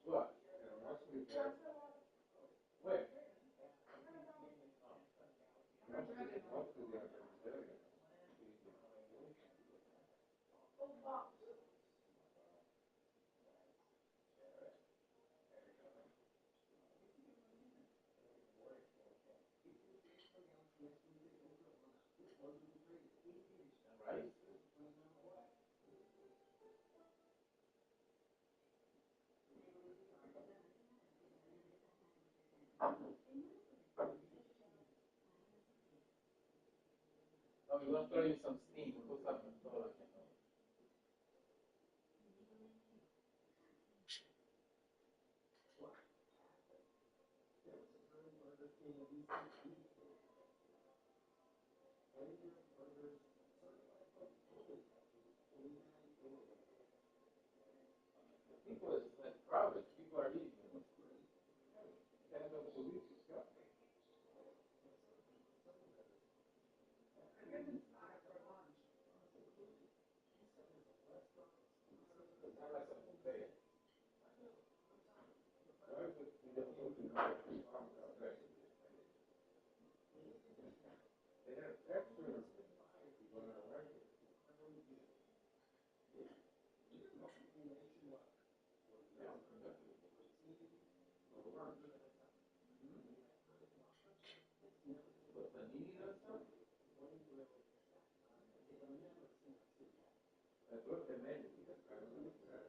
What? And mostly they're Where? mostly they're vegetarian. Rice? Oh, you want to throw in some steam. Put some soda, you know. People is like crowded. People are eating. And the police is got I guess it's not for lunch. It's not like a buffet. why is it you don't go to the farm cafe? They have extra if you go to regular. What, panini and stuff? I looked at many. I looked at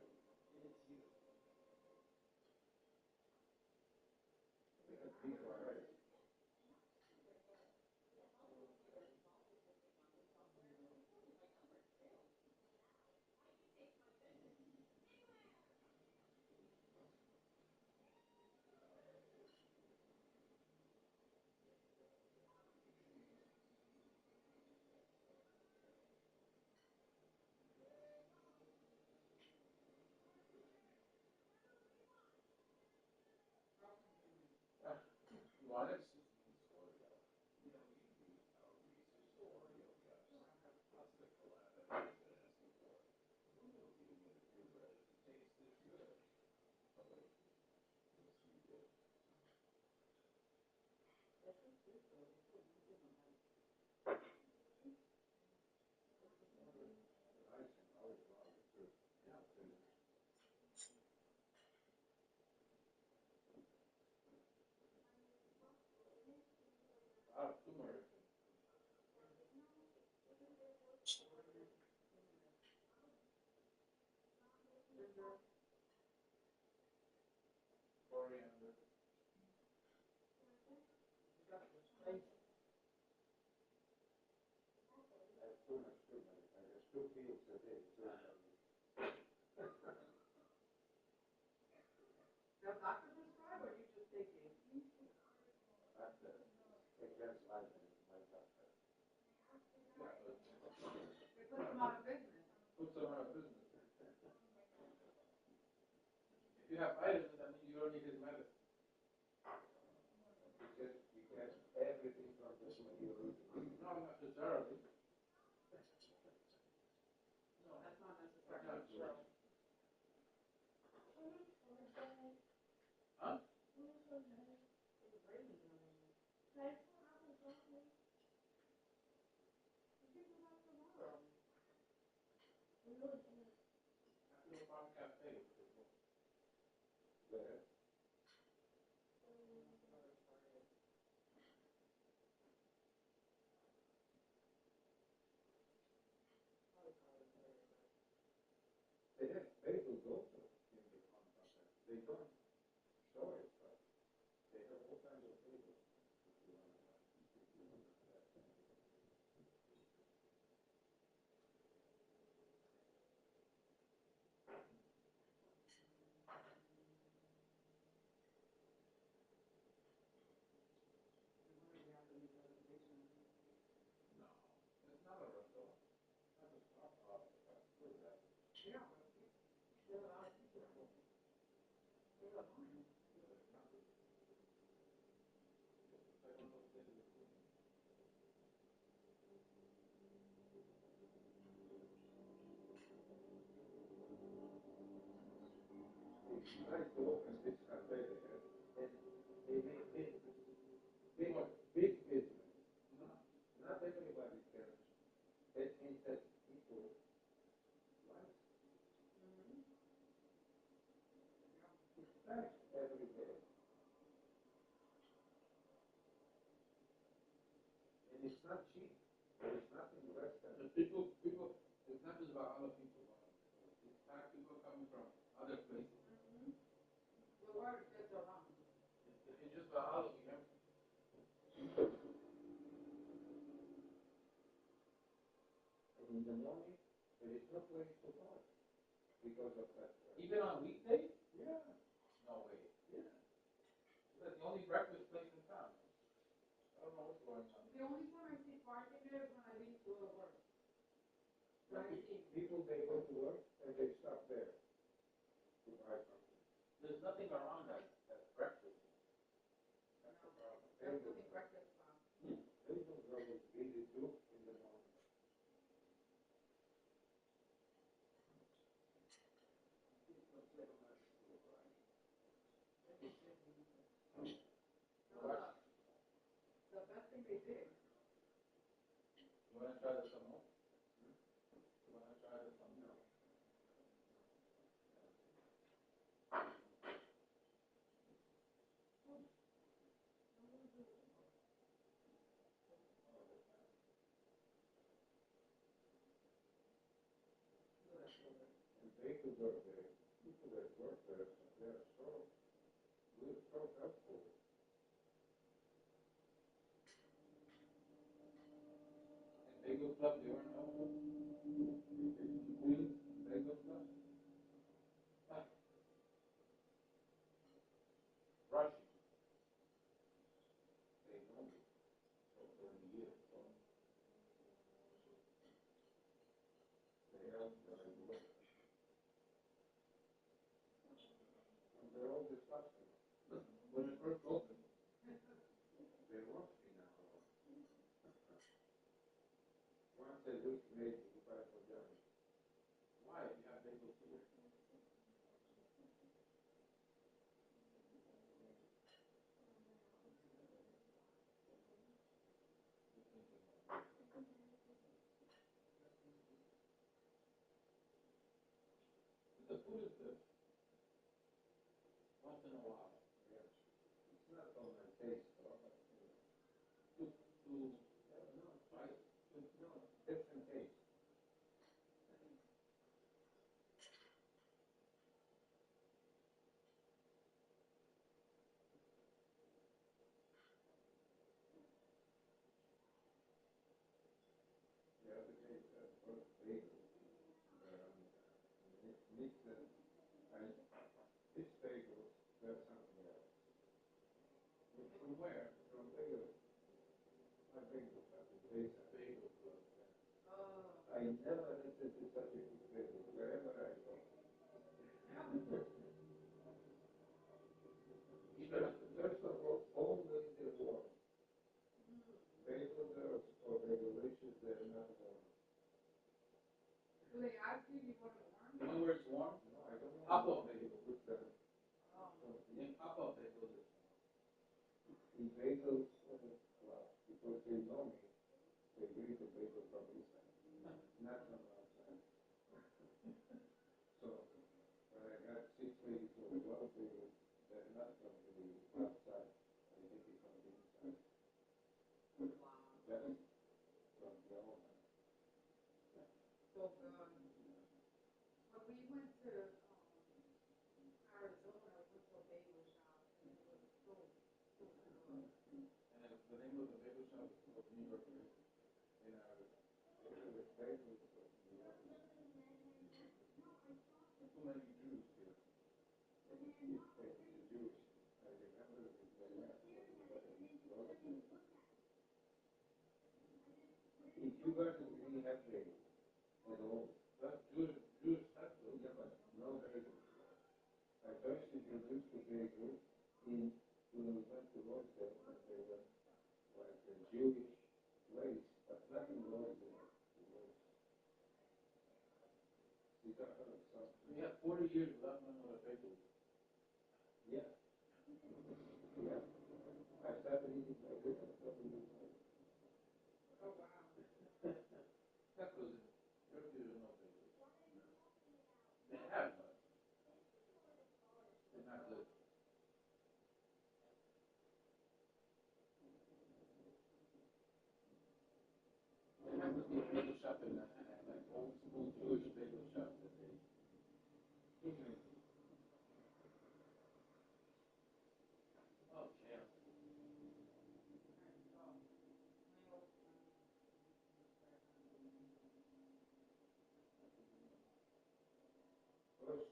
people are right. You want it? Ah, turmeric. coriander. That's too much sugar. There's 2 pills a day. The doctor prescribe or you just take it? That's the against life and my doctor. It puts them out of business. Puts them out of business. If you have vitamins, that means you don't need his medicine. Because you get everything from this material. No, not necessarily. No, that's not necessarily true. Huh? It's raining. After the farm cafe. There. They have bagels also in the contract. They don't show it, but they have all kinds of bagels. No, it's not a restaurant. That's a stop. What is that? Yeah. There's a lot of people. There's a lot. It's nice to open this cafe there, and they make business. Big business. Not everybody can. That means that people like it's nice every day. And it's not cheap. There is nothing less than The people, it's not just about other people. It's not people coming from other places. The word gets around. If it's just about Halloween, and in the morning there is no place to park because of that. even on weekdays? Yeah. No way. Yeah. That's the only breakfast place in town. I don't know what's going on. The only time I see parking there is when I leave to go to work. When I see. People they go to work and they stop there to buy something. There's nothing around that breakfast. That's the problem. That's the only breakfast spot. Bagels are what easy to do in the morning. The best thing they did. You want to try this some more? You want to try this some more? And bagels are the people that work there, they are so good, so helpful. And Bagel Club, you ever know? Queens Bagel Club? Huh. Russian. They know me for years. So they help when I work. And they're all the customers. When it first opened, They watch me now. Once a week, maybe, if I forget. why? You have bagels here. The food is good. Once in a while. Yes. It's not on my taste, though. To try it. No, different taste. bagel club. I never listened to such a good bagel wherever I go. First of all, always they're warm. Bagels or bagelicious, they're not warm. Do they ask you if you want it warm? You know where it's warm? No, I don't want Pop-up bagel. In Pop-up bagel. bagels, well, because they know me, they bring the bagel from inside, not from outside. So, when I got 6 ladies or 12 bagels, they're not from the outside, I think it's from the inside. That's from the owner. So good. When we went to Arizona, we went to a bagel shop, and it was so good. And the name of the bagel shop of New York is in Arizona. Bagels, Too many Jews here. it's Jewish. I remember it was my last one. If you guys really have bagels at all, That's Jewish festival. yeah, but no bagels. I first introduced the bagel in when we went to Rosedale, and they were like a Jewish place, but nothing wrong with it. You got some, We have 40 years without knowing what a bagel is. yeah. Yeah. I started eating bagels, I started eating bagels. Oh, wow. That's because Europe doesn't know bagels. They have, but they're not good. There has to be a bagel shop in that, like old school Jewish bagel shop that they. Okay. First,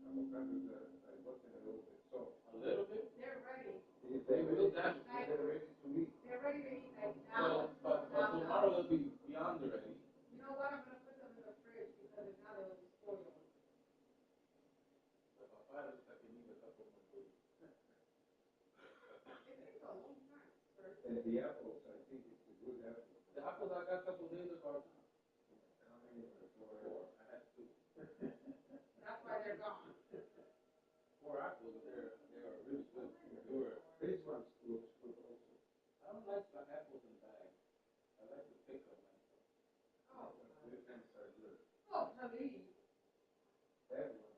avocados, I put in a little bit salt. A little bit. They're ready. If they Will really, that? they're ready to eat. They're ready to eat like But, now. but tomorrow will be beyond already. You know what? I'm going to put them in the fridge because if not, they'll be spoiled. The papaya looks like it needs a couple more days. It takes a long time, sir. And the apples, I think it's a good apple. The apples I got a couple days ago. How many are Four. I had two. That's why they're gone. 4 apples. They are really good. They were. This one looks good also. I don't like the apples in bags. I like to pick them myself. Oh, These ones are good. oh, please. That one.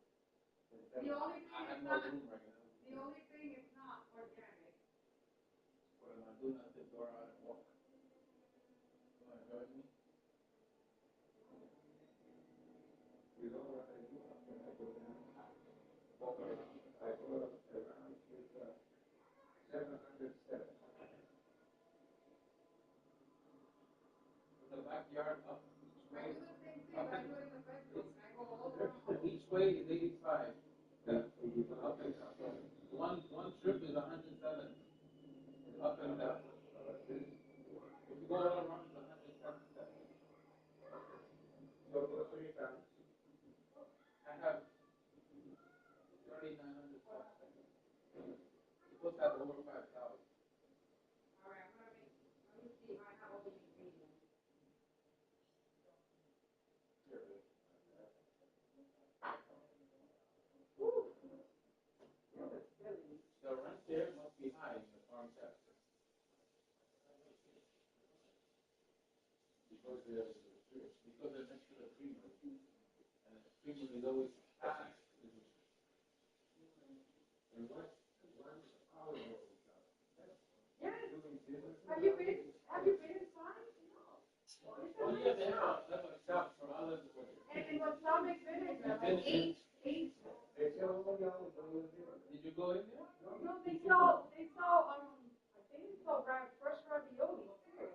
The only thing I have is no not, room right now. the only thing is not organic. What am I doing? I sit door out and walk. You want to join me? You know what I do after I go down? Walk around. I go around with 700 steps. In the backyard, up each I way. do the same thing, but I do it in the bedroom. I go all around. Each way is 85. Yeah. You go Up and down. One trip is 107. Up and down. this. If you go all around, it's 177. So go 3 times. I have 3,900 steps. Supposed to have over 5,000. All right, let me see if I have all the ingredients. Here it is. Woo! That was silly. The rent there must be high in the farm sector. Because they're next to the creamery. And the creamery is always packed. And one olive oil shop. Yes. Doing business. Have you been inside? Oh yeah, they have a shop for olive oil. And balsamic vinegar, like eight. They sell only olive oil there. Did you go in there? No, they sell, I think they sell fresh ravioli too.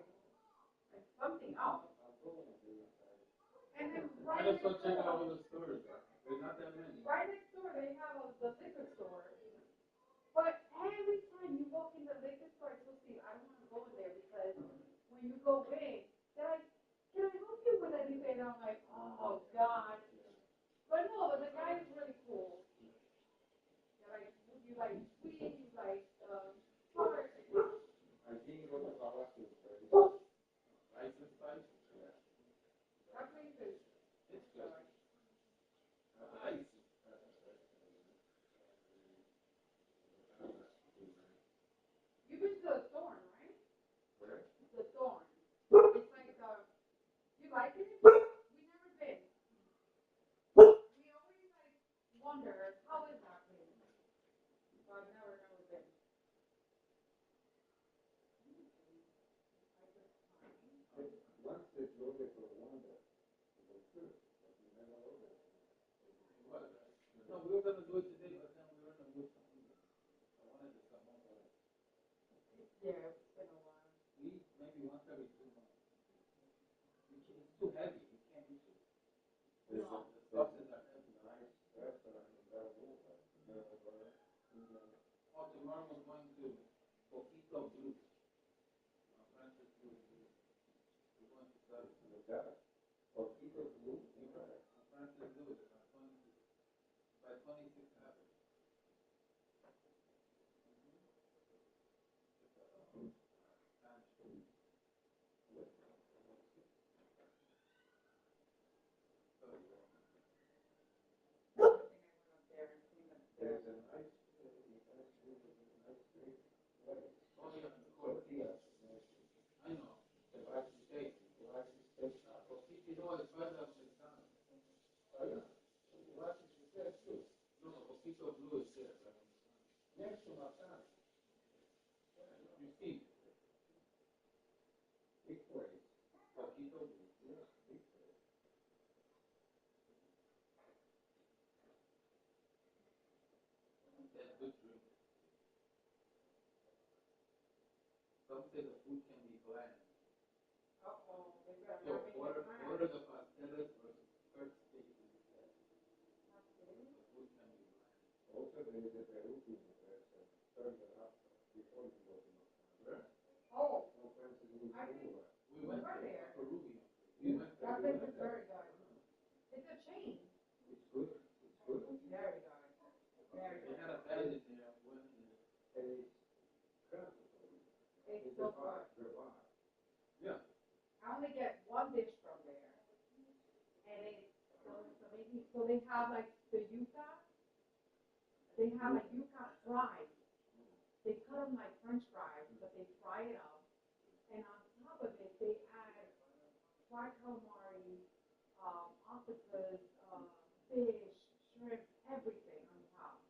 And something else. And then I right just go next check out all door, the stores. There's not that many. right next door, they have the liquor store. But every time you walk in the liquor store, you'll see, I don't want to go in there because when you go in, sweet, like, color. I think it was a Halotv. Rice and spice. That place is It's good. good. Nice. You've been to the Thorn, right? Where? The Thorn. It's like, you like it? We never been. We always, like, wonder, how is that place? But never been. Once they drove it for Wanda, it was good, but we never ordered it. No, we were gonna do it today, but then we were in the mood for eating. I wanted to come home, but Yeah, it's been a while. we eat maybe once every 2 months. It's too heavy. You can't eat it. There's No. The sauces are heavy. nice restaurant in Bellevue, Oh, tomorrow we're going to Poquito Blue. Francis Blue. We're going to study. you got it. Poquito Blue, you got it. Francis Blue is by 26 Avenue. There's a nice, nice street. Oh, yeah, of course. Tortillas. I know. The rice steak. The rice steak. Poquito is further americano. Oh, yeah. The rice steak too. No, Poquito Blue is there. Next to Martana. You see, Big place. Poquito Blue. Yeah, big place. That's good drink. Some say the food can be bland. Uh-oh, they better So not make it order bland. the pasteles versus curd steak instead. The food can be bland. Also, there is a Peruvian restaurant further up before you go to Martana. Where? Oh, No Francis Louis I think- Boulevard. We went Right there. there. Peruvian. Yeah. We went there. that place is very good. It's a chain. It's good. It's good. Very good. Very They good. had a bandit there. Went in there. And it's crafted. It's It's so a bar. good. The bar. Yeah. I only get one dish from there. And it's, so they have like the yuca. They have like yuca fried. They cut them like French fries, but they fry it up. And on top of it, they add fried calamari, octopus, fish, shrimp, everything on top.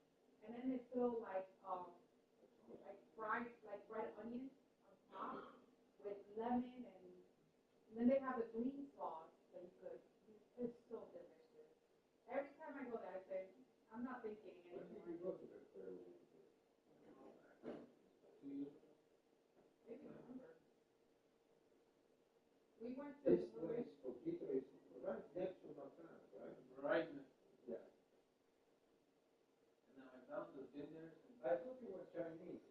And then they fill like fried like red onions on top with lemon and then they have the green sauce that you could. It's so delicious. Every time I go there, I say, I'm not thinking When did you anymore. go to the Peruvian? 2 years ago. Maybe November. We went to This place, Poquito, is right next to Martana, right? Right. Yeah. And now McDonald's has been there since. I thought it was Chinese.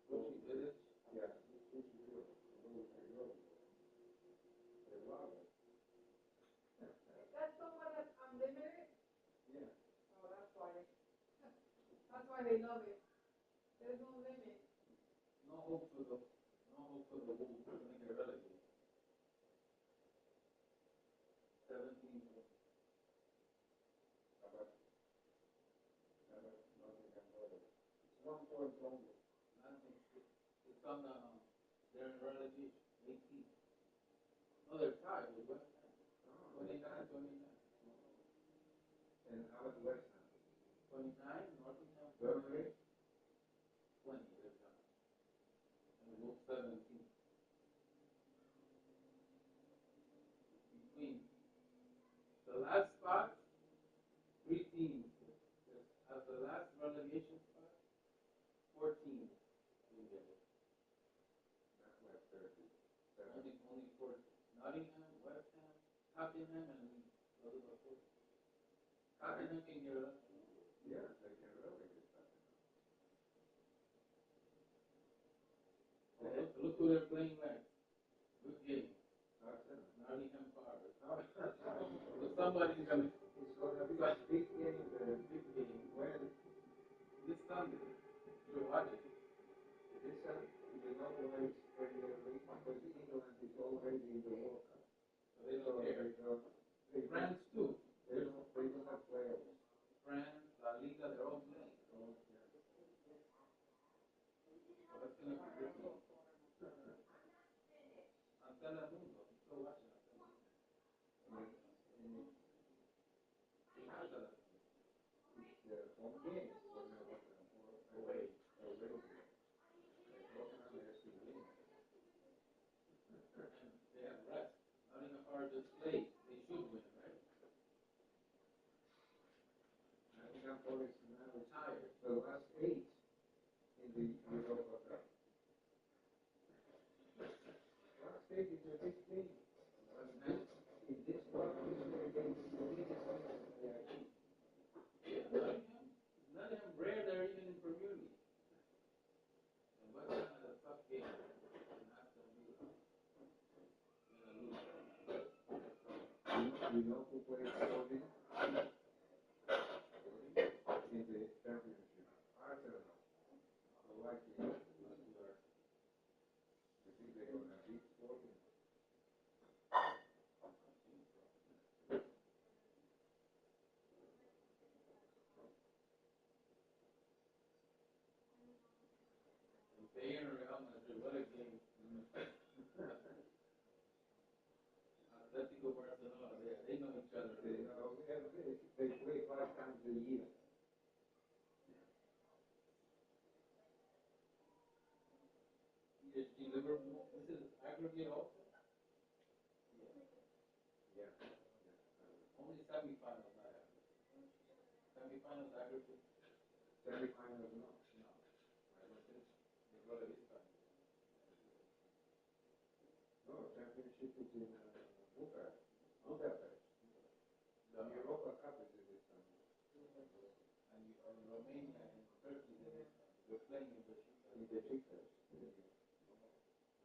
Sushi Village. Yeah, sushi good. They love it. That's the one that's unlimited. Yeah. Oh, that's why. That's why they love it. There's no limit. No hope for the Wolves. They're gonna get relegated. 17 points. But nothing can bother. It's 1 point only. Nothing. It's on the. They're in relegation. 18. No, they're tied with West Ham. 29, 29. And how about West Ham? 29, Nottingham. Burnley? 20. They're tied. And Wolves 17. Between the last spot, 3 teams. At the last relegation spot, 4 teams can get it. That's like 30. Only 4. Nottingham, West Ham, Tottenham, and Liverpool. Tottenham can get up. Yeah, they can really get that. Look who they're playing next. Good game. Nottingham Forest. So somebody's gonna. It's gonna be a big game. Big game. When This Sunday. You're watching. this you know why it's Premier League because England is already in the World Cup. So they don't care. France too. They don't have players. France, La Liga, they're all playing. So that's gonna be good. Antena Mundo. I'm still watching Antena Mundo. Home game. Away. They have rest. Nottingham Forest just played. They should win, right? Nottingham Forest is now Retired. the last 8 in the Europa Cup. Last 8 is a big thing. In this one, it's against the biggest team. Nottingham rare they're even in Premier League. And West Ham had a tough game. And Aston Villa. You know who plays Sporting in the championship? Arsenal. I like it. You think they're gonna beat Sporting? Bayern or Real Madrid, what a game. Atletico Barcelona, they know each other. They play 5 times a year. PSG Liverpool, this is aggregate also? Yeah. Only semifinals, not aggregate. Semifinals aggregate? Semi-finals, no. No. I don't think so. They go to this time. No, championship is in Budapest. The Europa Cup is in this time. And Romania and Turkey, they're playing in the In the Besiktas.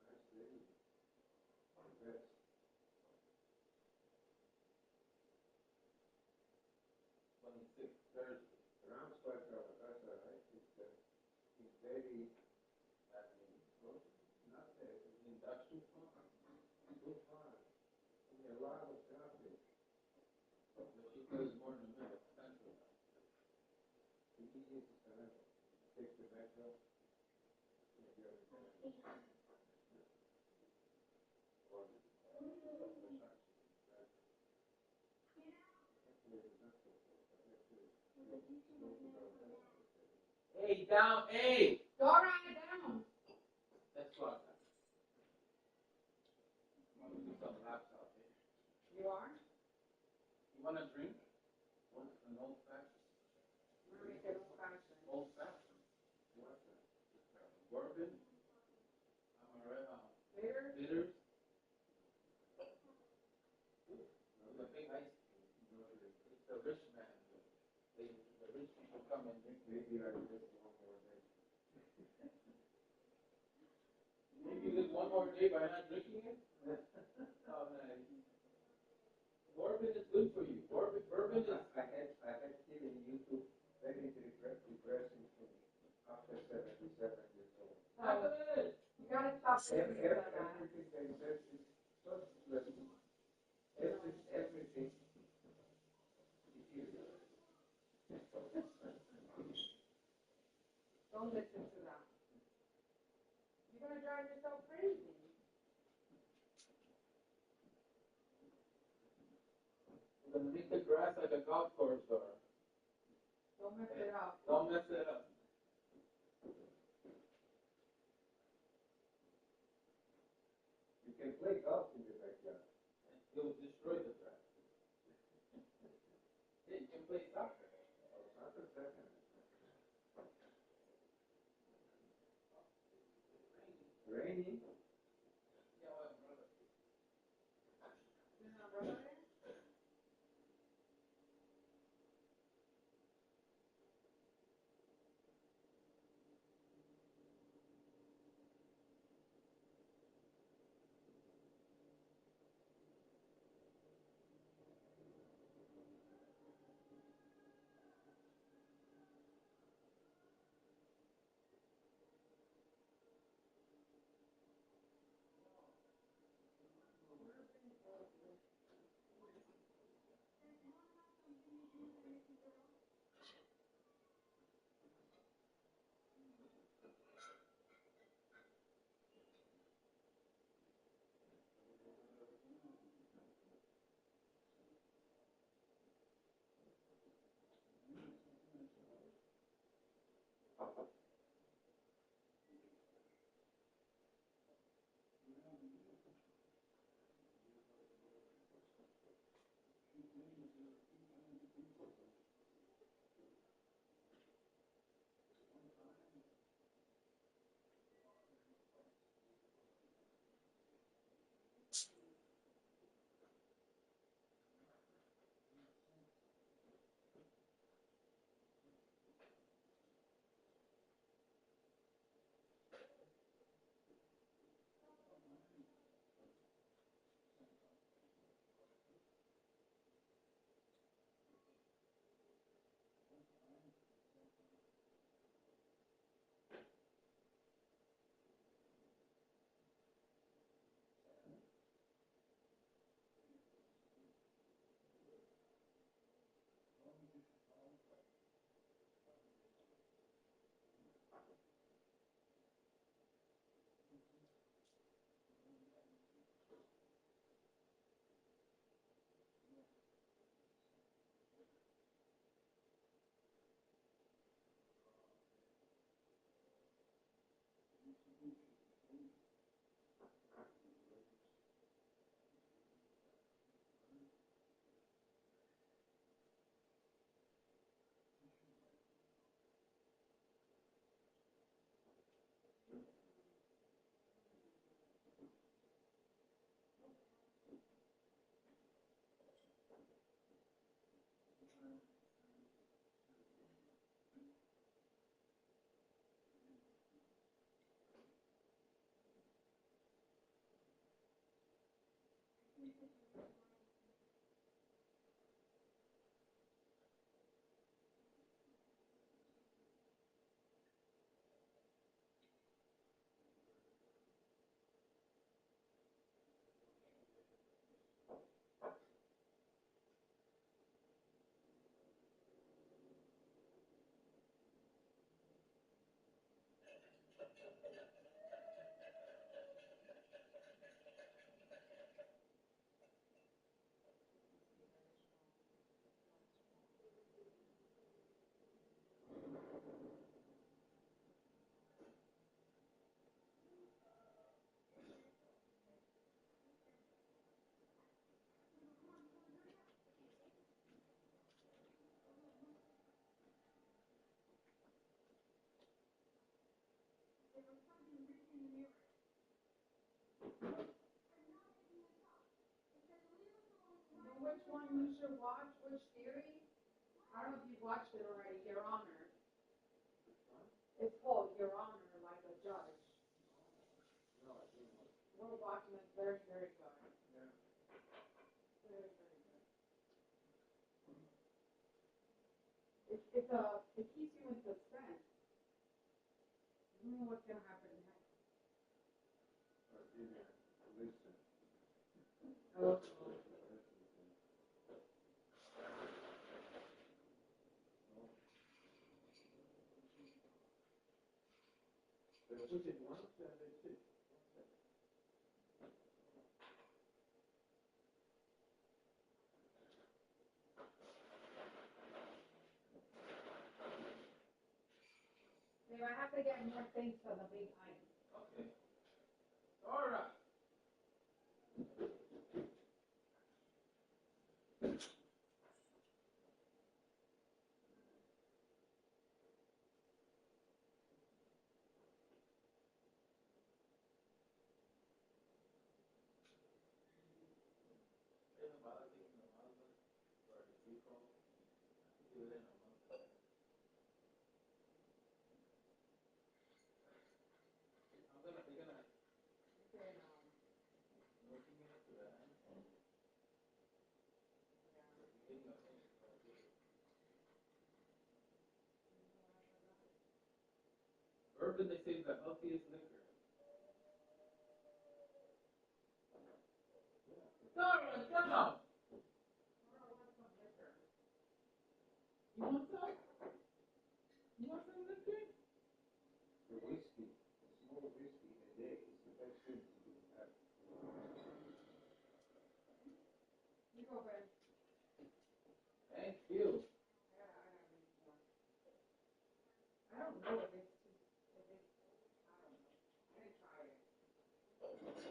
Nice day. Best. 26th, Thursday. Ramsbach Galatasaray is very, That means not that, that's too far. too far. A lot of traffic. Besiktas is more in the middle, central. The easiest is to take the metro. Hey, down, hey! Go right down. That's what. I'm gonna do some laptop here. You are? You want a drink? An old fashioned? I'm gonna make it old fashioned. Old fashioned? What's that? Bourbon? Bitter? Bitters? With a big ice cream. It's the rich man. The rich people come and drink. Maybe I will just one more day. Maybe live one more day by not drinking it? Oh, nice. Bourbon is good for you. Bourbon is. I had given YouTube very depressing after 77 years old. Stop it! You gotta stop Everything drinking they that. said is so pleasant. Everything. Don't listen to that. You're gonna drive yourself crazy. We're gonna make the grass like a golf course, or Don't mess it up. don't mess it up. You can play golf in the backyard. You'll destroy the grass. Yeah, you can play soccer. Soccer second. Raining. Yeah, well, brother. brother? Which one you should watch? Which series? I don't know if you've watched it already. Your Honor. It's called Your Honor, like a judge. We're watching it. Very, very good. Very, very good. It keeps you in suspense. You don't know what's gonna happen next. Oh. Babe, I have to get more things for the big item. Okay. All right. Bourbon, they say, is the healthiest liquor. Dara, come on. You want some? You want some liquor? The whiskey, a small whiskey a day is the best thing to have. You go, Ben. Thank you. I don't know if it's I don't know. I'm gonna try it. Oh,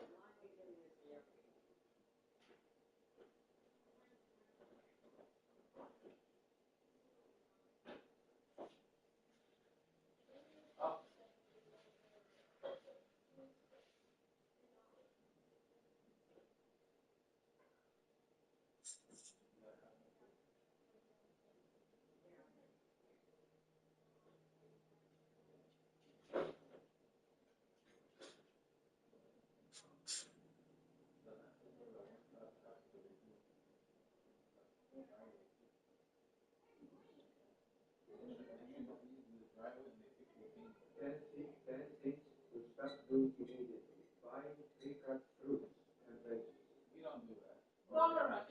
Ten things to start doing immediately. Buy pre-cut fruits and veggies. we don't do that. Dara,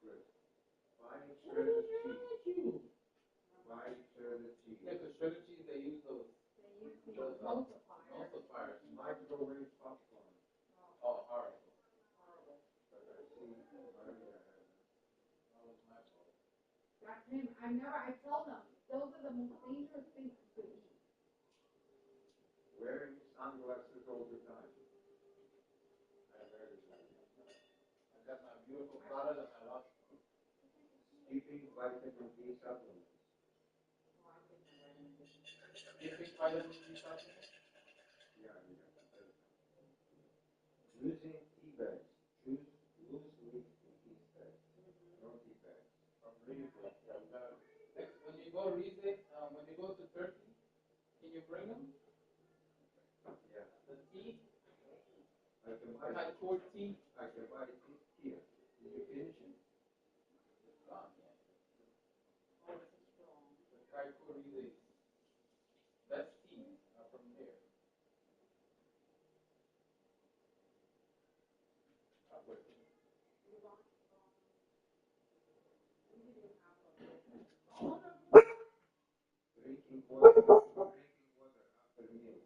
Good. Buy shredded cheese. Buy shredded cheese. Yeah, because shredded cheese, they use those multiplier. emulsifiers. Microwave popcorn. Oh, horrible. But I see Maria has That was my fault. That's him. I tell them, those are the most dangerous things to eat. wearing sunglasses all the time. I very good. I got my beautiful product and I lost it. Skipping vitamin D supplements. Skipping vitamin D supplements? Yeah, yeah. Using tea bags. Choose loose leaf tea bags. No tea bags. From Rize. Yeah, we gotta, when you go Rize, when you go to Turkey, can you bring them? Yeah. The tea? I can I buy had cold tea. I can buy it here. Did you finish it? It's gone, yeah. The Kaiko Rize. Best tea from there. Drinking water after meals. Before a meal,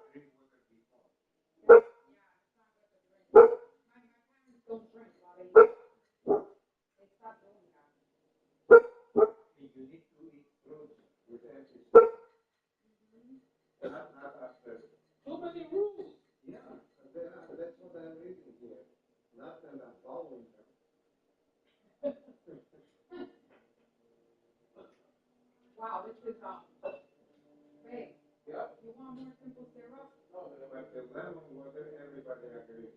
drink water before. Don't drink while they eat. They stop doing that. You need to eat fruits with empty stomach. Not after. So many rules. Yeah, that's what I'm reading here. Not that I'm following them. Wow, this is babe, Yeah. you want more simple syrup? No, But the lemon water, everybody agrees.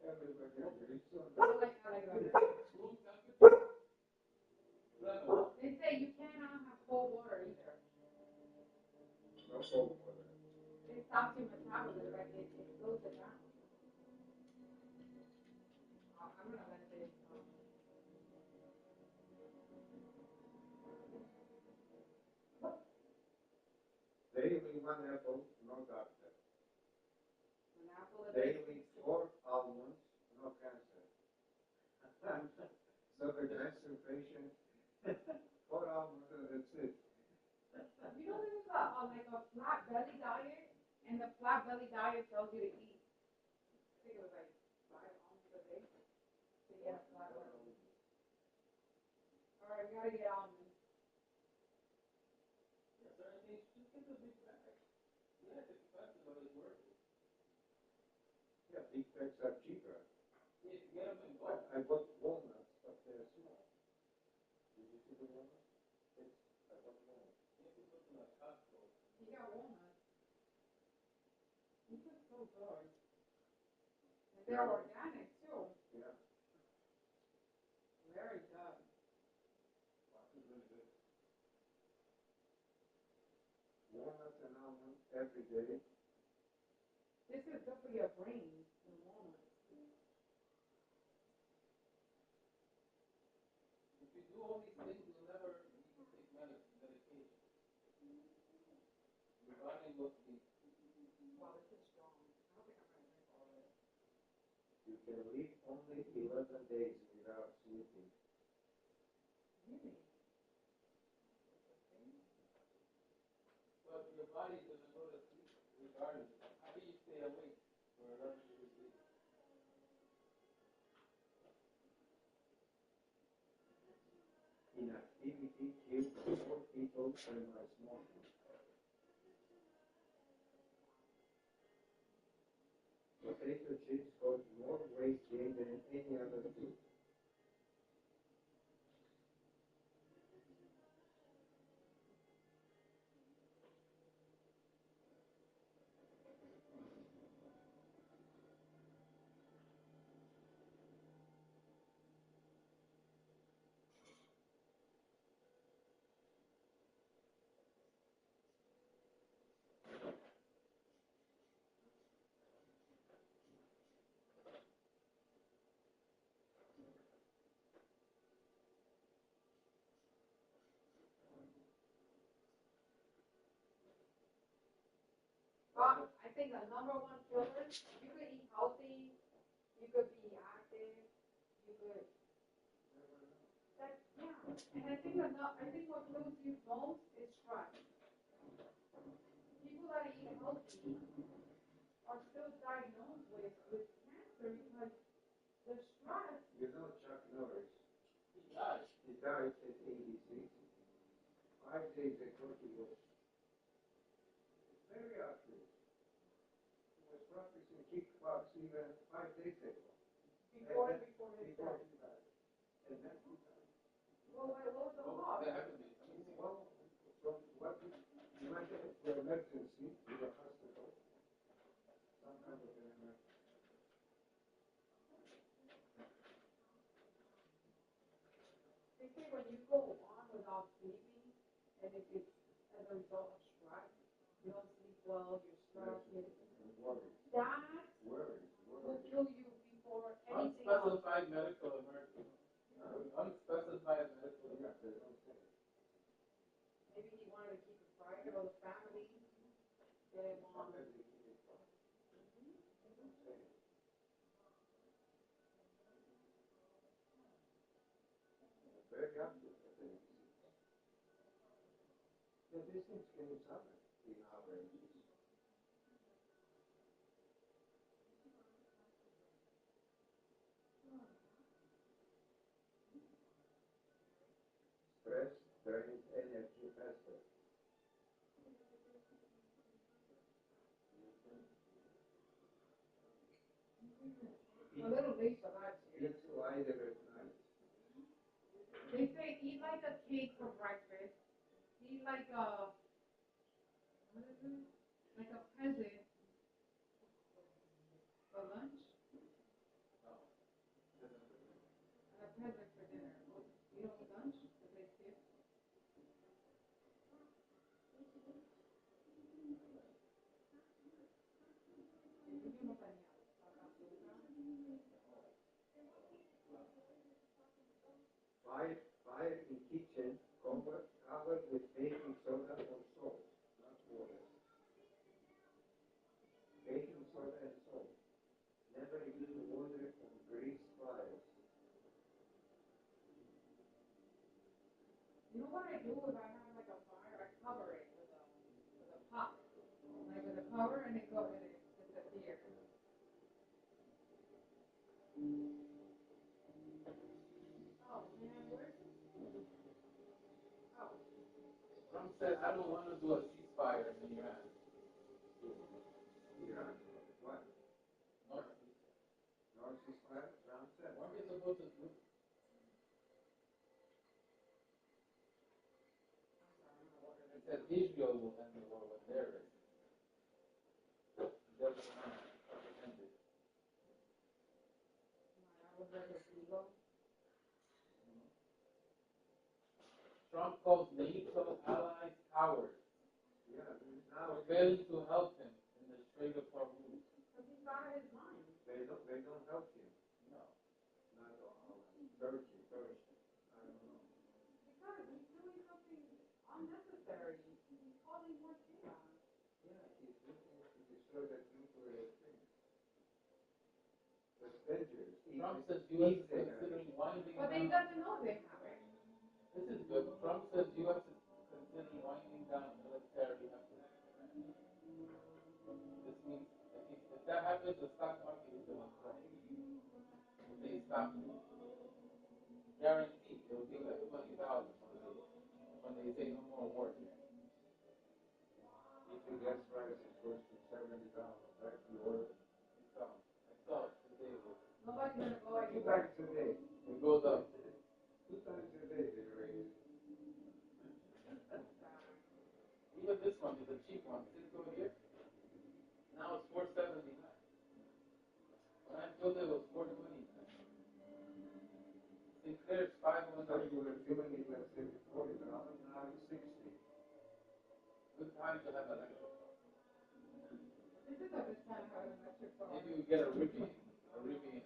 Everybody agrees on I that. like that. room temperature. Lemon. They say you cannot have cold water either. No cold water. It stops your metabolism, like it slows it down. I'm gonna let this. Daily 1 apple, no doctor. An apple a day. Daily 4 almonds, no cancer. So the cancer patient, 4 almonds, that's it. You know there's like a flat belly diet, and the flat belly diet tells you to eat. I think it was like 5 ounces a day. So you get a flat belly. All right, we gotta get almonds. Yeah, certain things, just get the big bag. Yeah, it's expensive, but it's worth it. Yeah, big bags are cheaper. Yeah, if you get them in bulk. I bought walnuts, but they're small. Did you see the walnuts? so good. And they're organic too. Yeah. Very good. Walnuts and almonds every day. This is good for your brain. The walnuts. If you do all these things, you'll never need to take medication. Your body will be. Wow, this is strong. I don't think I'm gonna drink all of it. You can live only 11 days without sleeping. Really? But your body's gonna go to sleep regardless. How do you stay awake for 11 days? Inactivity kills more people than by smoking. Potato chips cause more weight gain than any other food. I think the number one killer, you could eat healthy, you could be active, you could, that, yeah. And I think what kills you most is stress. People that eat healthy are still diagnosed with cancer because the stress. You know Chuck Norris? He died. He died at 86. 5 days ago he was very active. He was practicing kickboxing even 5 days ago. Before his Before death. he died. And then he died. Well, what was the cause? Well, from what you might get for emergency to the hospital, some kind of an emergency. They say when you go on without sleeping, and if it's as a result of stress, you don't sleep well, you're stressed, And worry. that Worry. will kill you before anything else. Unspecified medical emergency. Unspecified medical emergency. Yeah, they don't say. Maybe he wanted to keep it private or the family. Get him on. Sometimes they keep it quiet. They don't say it. Very active at 86. Yeah, these things can happen in our ages. Stress drains energy faster. A little late for that, too. It's lighter at night. They say eat like a cake for breakfast. Eat like a, what is it? Like a peasant for lunch. And a peasant for dinner. You don't eat lunch? Because they skip. Yo no tenía azúcar. Fire in kitchen covered with baking soda or salt, not water. Baking soda and salt. Never use water on grease fires. You know what I do if I have like a fire? I cover it with a pot. Like with a cover and it goes and it disappears. Oh man, where's oh. Trump said, I don't want to do a ceasefire in Iran. Iran? What? North. North ceasefire? Trump said. Weren't we supposed to do? He said Israel will end the war when they're ready. He doesn't want like a ego. Trump calls NATO allies cowards. Yeah, now For failing to help him in the Strait of Hormuz. Because he's out of his mind. they don't help you. No. Not Turkey. I don't know. Because he's doing something unnecessary. He's causing more chaos. Yeah, he's looking to destroy that nuclear thing. That's dangerous. Trump says U.S. is considering winding But he down. doesn't know they have it. This is good. Trump says U.S. is considering winding down military efforts. This means if that happens, the stock market is going to crash. If they stop it, guaranteed it will be like 20,000 when they say no more war. If the gas price goes to $70, back to oil. I saw it today. Nobody's going to go Two anywhere. times a day. It goes up. 2 times a day they raise it. Even this one is a cheap one. Cisco here. Now it's 479. When I filled it, it was 420. Sinclair's I thought 519. you were filling it at $40, now it's 60. Good time to have electric. This is a good time for an electric car. Maybe we get a Rivian. A Rivian.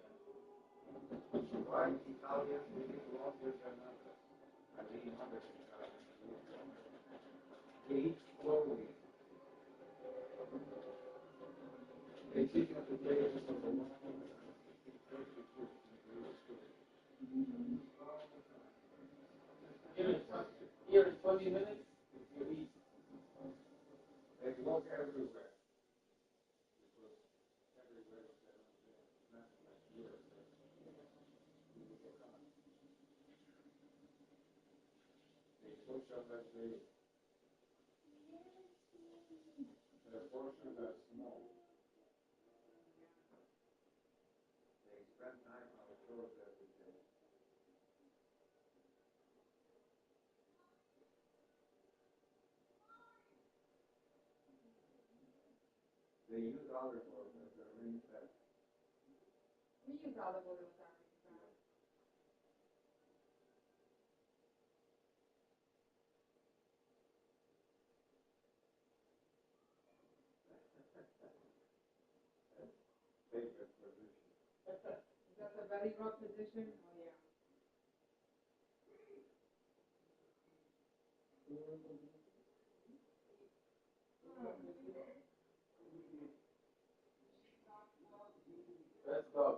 Why Italians living longer than others? I mean, others they eat slowly. They sit on the table for the long time. Here in 20 minutes, you eat. They walk everywhere. Because everywhere is not like Europe. They social that the portions are small. They spend time outdoors every day. They use olive oil as their main fat. We use olive oil with our fat. Favorite position. That's a very rough position. Oh, yeah. Best dog.